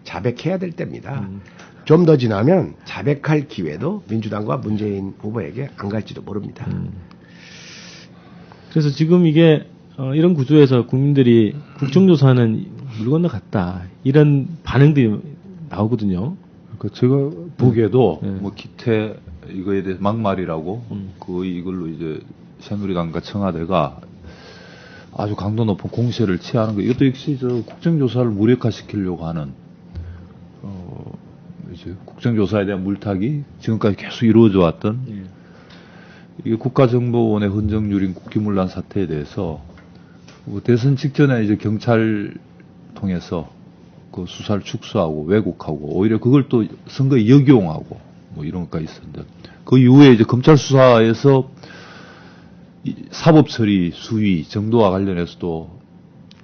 자백해야 될 때입니다. 좀 더 지나면 자백할 기회도 민주당과 문재인 후보에게 안 갈지도 모릅니다. 그래서 지금 이게 이런 구조에서 국민들이 국정조사는 물 건너갔다 이런 반응들이 나오거든요. 그 제가 보기에도 네. 뭐 기태 이거에 대해 막말이라고 이걸로 이제 새누리당과 청와대가 아주 강도 높은 공세를 취하는 거, 이것도 역시 저 국정조사를 무력화시키려고 하는 이제 국정조사에 대한 물타기 지금까지 계속 이루어져 왔던 이게 국가정보원의 헌정유린 국기문란 사태에 대해서 뭐 대선 직전에 이제 경찰 통해서 그 수사를 축소하고 왜곡하고 오히려 그걸 또 선거에 역용하고 뭐 이런 것까지 있었는데, 그 이후에 이제 검찰 수사에서 사법 처리 수위 정도와 관련해서도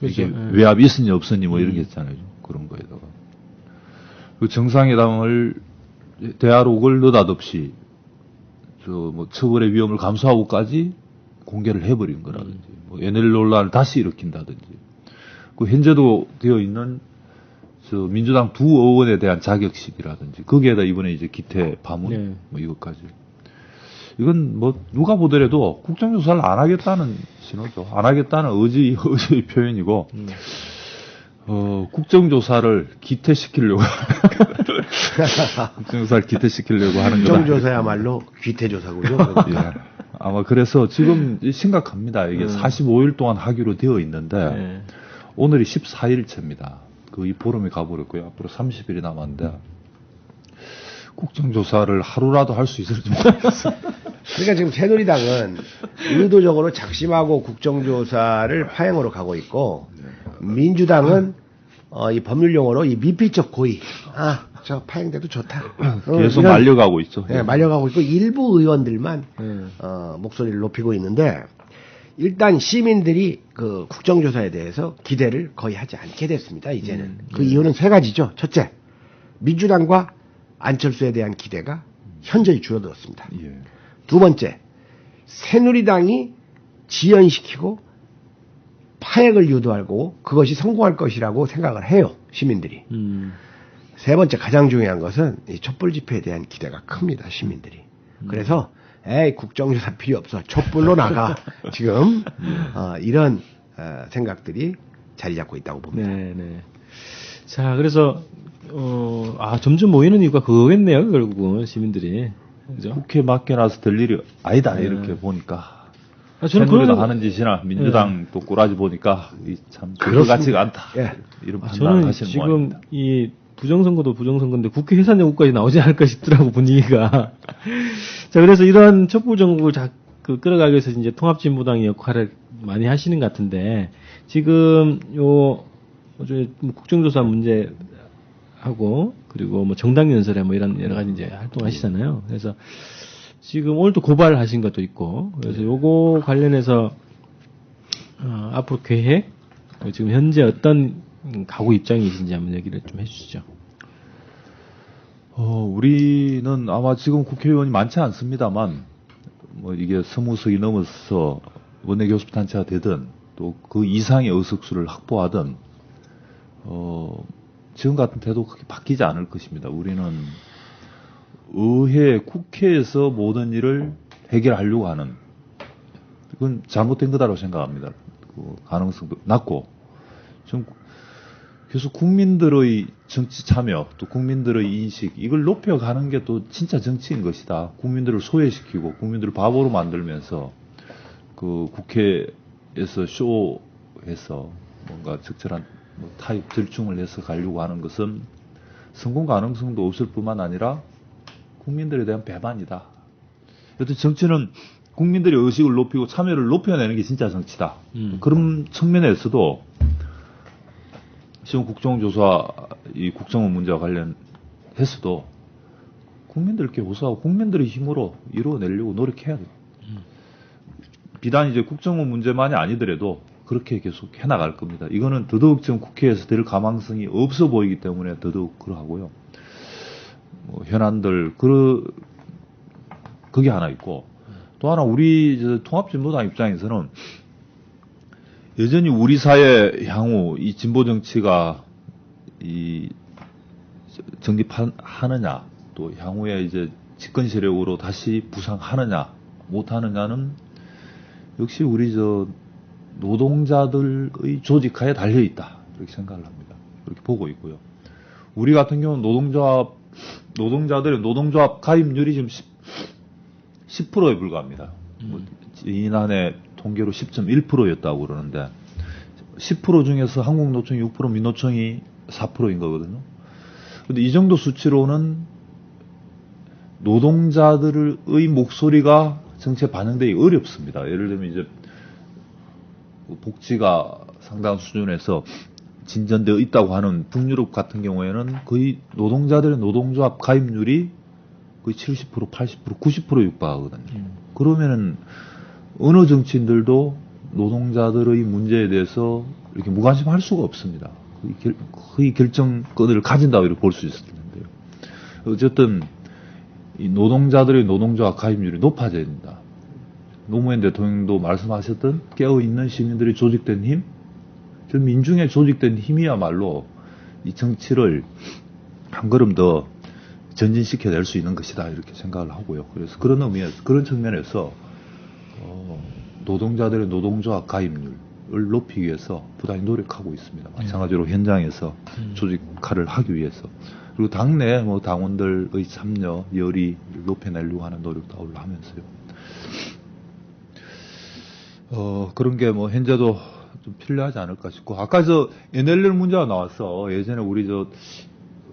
이게 그렇죠. 외압이 있었니 없었니 뭐 이런 게 있잖아요. 그런 거에다가 그 정상회담을 대화록을 느닷없이 저 뭐 처벌의 위험을 감수하고까지 공개를 해버린 거라든지, 뭐 NL 논란을 다시 일으킨다든지, 그 현재도 되어 있는 저 민주당 두 의원에 대한 자격식이라든지, 거기에다 이번에 이제 기태 파문 네. 뭐 이것까지, 이건 뭐 누가 보더라도 국정조사를 안 하겠다는 신호죠. 안 하겠다는 의지의 표현이고, 국정조사를 기태시키려고 국정조사를 기태시키려고 하는 거다. 국정조사야말로 귀태조사고요. 예. 아마 그래서 지금 심각합니다. 이게 45일 동안 하기로 되어 있는데 네. 오늘이 14일째입니다. 거의 보름이 가버렸고요. 앞으로 30일이 남았는데 국정조사를 하루라도 할 수 있을지 모르겠어요. 그러니까 지금 새누리당은 의도적으로 작심하고 국정조사를 파행으로 가고 있고, 민주당은 이 법률 용어로 이 미필적 고의, 저 파행돼도 좋다. 계속 이런, 말려가고 있죠. 네, 말려가고 있고, 일부 의원들만 목소리를 높이고 있는데, 일단 시민들이 그 국정조사에 대해서 기대를 거의 하지 않게 됐습니다. 이제는 그 이유는 세 가지죠. 첫째, 민주당과 안철수에 대한 기대가 현저히 줄어들었습니다. 예. 두 번째, 새누리당이 지연시키고 파행을 유도하고 그것이 성공할 것이라고 생각을 해요, 시민들이. 세 번째, 가장 중요한 것은 이 촛불 집회에 대한 기대가 큽니다, 시민들이. 그래서 국정조사 필요 없어, 촛불로 나가. 지금 이런 생각들이 자리 잡고 있다고 봅니다. 네, 네. 자, 그래서 점점 모이는 이유가 그거겠네요, 결국은 시민들이. 그죠? 국회 맡겨놔서 될 일이 아니다 이렇게 보니까. 저는 새누리당 그런 하는 짓이나 민주당 또 꼬라지 보니까 참 그럴 그렇습니다. 같지가 않다. 예. 이런 판단을 저는 하시는 지금 모양입니다. 이 부정선거도 부정선거인데 국회 해산 요구까지 나오지 않을까 싶더라고, 분위기가. 자, 그래서 이런 촛불 정국을 끌어가기 위해서 이제 통합진보당의 역할을 많이 하시는 것 같은데, 지금 국정조사 문제하고, 그리고 뭐 정당 연설에 뭐 이런 여러 가지 이제 활동하시잖아요. 그래서 지금 오늘도 고발하신 것도 있고, 그래서 요거 관련해서 앞으로 계획, 지금 현재 어떤 가구 입장이신지 한번 얘기를 좀 해주시죠. 우리는 아마 지금 국회의원이 많지 않습니다만, 뭐 이게 20석이 넘어서 원내교섭단체가 되든 또 그 이상의 의석수를 확보하든, 지금 같은 태도 크게 바뀌지 않을 것입니다. 우리는 의회, 국회에서 모든 일을 해결하려고 하는, 그건 잘못된 거다라고 생각합니다. 그 가능성도 낮고, 좀 계속 국민들의 정치 참여, 또 국민들의 인식, 이걸 높여가는 게 또 진짜 정치인 것이다. 국민들을 소외시키고, 국민들을 바보로 만들면서, 그 국회에서 쇼해서 뭔가 적절한 타입 절충을 해서 가려고 하는 것은 성공 가능성도 없을 뿐만 아니라 국민들에 대한 배반이다. 여튼 정치는 국민들의 의식을 높이고 참여를 높여내는 게 진짜 정치다. 그런 측면에서도 지금 국정조사, 이 국정원 문제와 관련해서도 국민들께 호소하고 국민들의 힘으로 이루어내려고 노력해야 돼요. 비단 이제 국정원 문제만이 아니더라도 그렇게 계속 해나갈 겁니다. 이거는 더더욱 지금 국회에서 될 가망성이 없어 보이기 때문에 더더욱 그러하고요. 뭐 현안들, 그게 하나 있고, 또 하나 우리 통합진보당 입장에서는 여전히 우리 사회 향후 이 진보 정치가 이 정립하느냐, 또 향후에 이제 집권 세력으로 다시 부상하느냐, 못하느냐는 역시 우리 노동자들의 조직하에 달려있다. 이렇게 생각을 합니다. 그렇게 보고 있고요. 우리 같은 경우는 노동자들의 노동조합 가입률이 지금 10%에 불과합니다. 지난해 통계로 10.1%였다고 그러는데 10% 중에서 한국노총이 6%, 민노총이 4%인 거거든요. 근데 이 정도 수치로는 노동자들의 목소리가 정치에 반영되기 어렵습니다. 예를 들면 이제 복지가 상당한 수준에서 진전되어 있다고 하는 북유럽 같은 경우에는 거의 노동자들의 노동조합 가입률이 거의 70%, 80%, 90% 육박하거든요. 그러면은 어느 정치인들도 노동자들의 문제에 대해서 이렇게 무관심할 수가 없습니다. 거의 결정권을 가진다고 이렇게 볼 수 있을 텐데요. 어쨌든 이 노동자들의 노동조합 가입률이 높아져야 된다. 노무현 대통령도 말씀하셨던 깨어있는 시민들이 조직된 힘, 저 민중의 조직된 힘이야말로 이 정치를 한 걸음 더 전진시켜낼 수 있는 것이다 이렇게 생각을 하고요. 그래서 그런 의미에서, 그런 측면에서 노동자들의 노동조합 가입률을 높이기 위해서 부단히 노력하고 있습니다. 마찬가지로 현장에서 조직화를 하기 위해서, 그리고 당내 당원들의 참여, 열의를 높여내려고 하는 노력도 하면서요. 그런 게 현재도 좀 필요하지 않을까 싶고, 아까 NLL 문제가 나왔어. 예전에 우리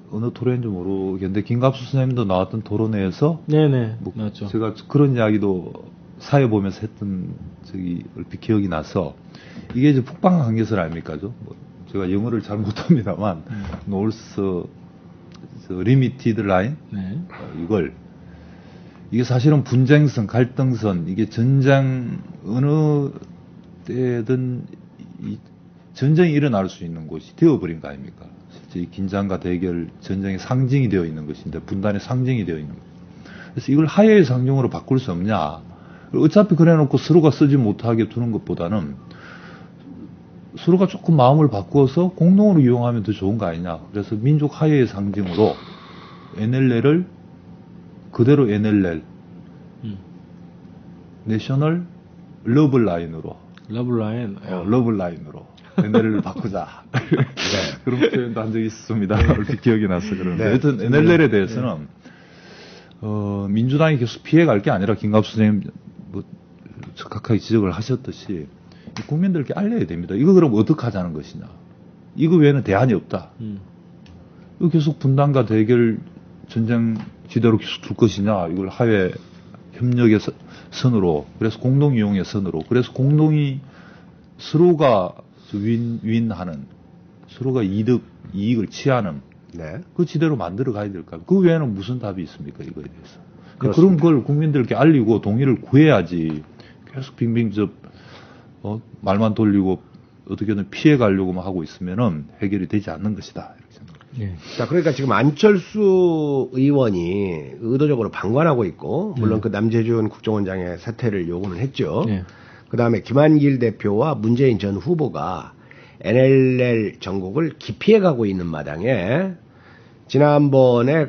어느 토론인지 모르겠는데, 김갑수 선생님도 나왔던 토론회에서. 네네. 맞죠. 제가 그런 이야기도 사회 보면서 했던 얼핏 기억이 나서, 이게 이제 북방 관계설 아닙니까? 제가 영어를 잘 못합니다만, North Limited Line? 네. 이게 사실은 분쟁선, 갈등선, 이게 전쟁, 어느 때든 전쟁이 일어날 수 있는 곳이 되어버린 거 아닙니까? 실제 이 긴장과 대결, 전쟁의 상징이 되어 있는 것인데, 분단의 상징이 되어 있는 것. 그래서 이걸 하야의 상징으로 바꿀 수 없냐. 어차피 그래 놓고 서로가 쓰지 못하게 두는 것보다는 서로가 조금 마음을 바꾸어서 공동으로 이용하면 더 좋은 거 아니냐. 그래서 민족 하야의 상징으로 NLL을 그대로 NLL, 내셔널 러블라인으로. 러블라인. 러블라인으로. NLL을 바꾸자. 네. 그런 표현도 한 적이 있습니다. 얼핏 기억이 나서 그러는데. 네. 하여튼 NLL에 대해서는, 민주당이 계속 피해갈 게 아니라, 김갑수 선생님, 적확하게 지적을 하셨듯이, 국민들께 알려야 됩니다. 이거 그럼 어떻게 하자는 것이냐. 이거 외에는 대안이 없다. 이거 계속 분단과 대결, 전쟁 지대로 계속 둘 것이냐. 이걸 하회 협력의 선으로, 그래서 공동 이용의 선으로, 그래서 공동이 서로가 윈하는, 서로가 이익을 취하는, 네. 그 지대로 만들어 가야 될까. 그 외에는 무슨 답이 있습니까, 이거에 대해서. 그렇습니다. 그런 걸 국민들께 알리고 동의를 구해야지, 계속 빙빙 말만 돌리고 어떻게든 피해 가려고만 하고 있으면은 해결이 되지 않는 것이다. 이렇게 생각합니다. 네. 자, 그러니까 지금 안철수 의원이 의도적으로 방관하고 있고, 물론 그 남재준 국정원장의 사퇴를 요구는 했죠. 네. 그 다음에 김한길 대표와 문재인 전 후보가 NLL 정국을 기피해가고 있는 마당에, 지난번에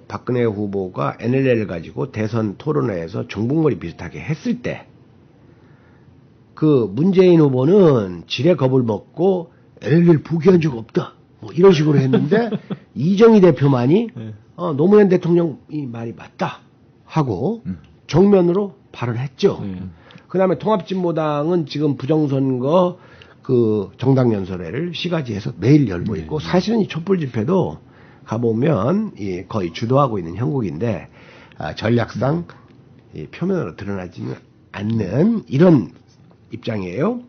박근혜 후보가 NLL을 가지고 대선 토론회에서 정북머리 비슷하게 했을 때, 문재인 후보는 지레 겁을 먹고 NLL 포기한 적 없다. 뭐 이런 식으로 했는데 이정희 대표만이 네. 노무현 대통령이 말이 맞다 하고 정면으로 발언했죠. 그다음에 통합진보당은 지금 부정선거 그 정당연설회를 시가지에서 매일 열고 있고 사실은 이 촛불 집회도 가보면 거의 주도하고 있는 형국인데 전략상 표면으로 드러나지는 않는 이런 입장이에요.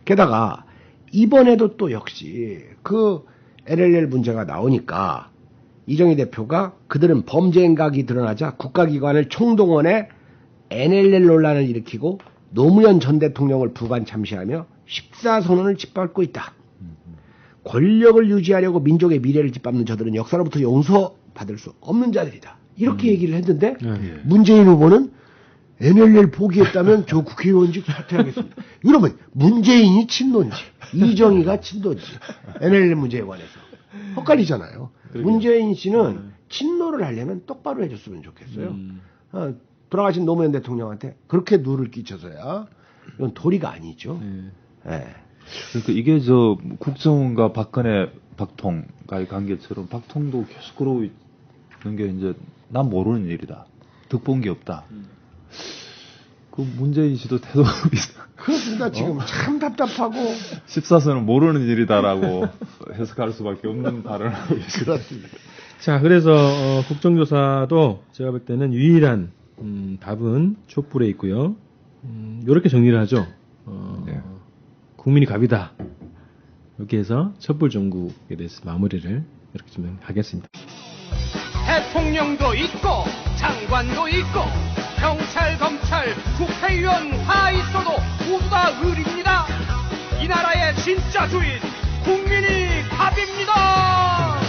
게다가 이번에도 또 역시 그 LLL 문제가 나오니까 이정희 대표가 그들은 범죄 행각이 드러나자 국가기관을 총동원해 NLL 논란을 일으키고 노무현 전 대통령을 부관 참시하며 14선언을 짓밟고 있다. 권력을 유지하려고 민족의 미래를 짓밟는 저들은 역사로부터 용서받을 수 없는 자들이다. 이렇게 얘기를 했는데 문재인 후보는 NLL 포기했다면 저 국회의원직 사퇴하겠습니다. 이러면 문재인이 친노인지 이정희가 친노인지 NLL 문제에 관해서 헷갈리잖아요. 문재인 씨는 친노를 하려면 똑바로 해줬으면 좋겠어요. 돌아가신 노무현 대통령한테 그렇게 누를 끼쳐서야 이건 도리가 아니죠. 네. 그러니까 이게 저 국정원과 박근혜, 박통과의 관계처럼 박통도 계속 그러고 있는 게 이제 난 모르는 일이다. 득본 게 없다. 그 문재인 씨도 태도가 비슷한. 그렇습니다. 지금 참 답답하고 14선은 모르는 일이다라고 해석할 수밖에 없는 발언을 하고 있습니다. 그렇습니다. 자, 그래서 국정조사도 제가 볼 때는 유일한 답은 촛불에 있고요. 이렇게 정리를 하죠. 네. 국민이 갑이다. 이렇게 해서 촛불 정국에 대해서 마무리를 이렇게 좀 하겠습니다. 대통령도 있고 장관도 있고 경찰, 검찰, 국회의원 다 있어도 모두 다 을입니다. 이 나라의 진짜 주인 국민이 갑입니다.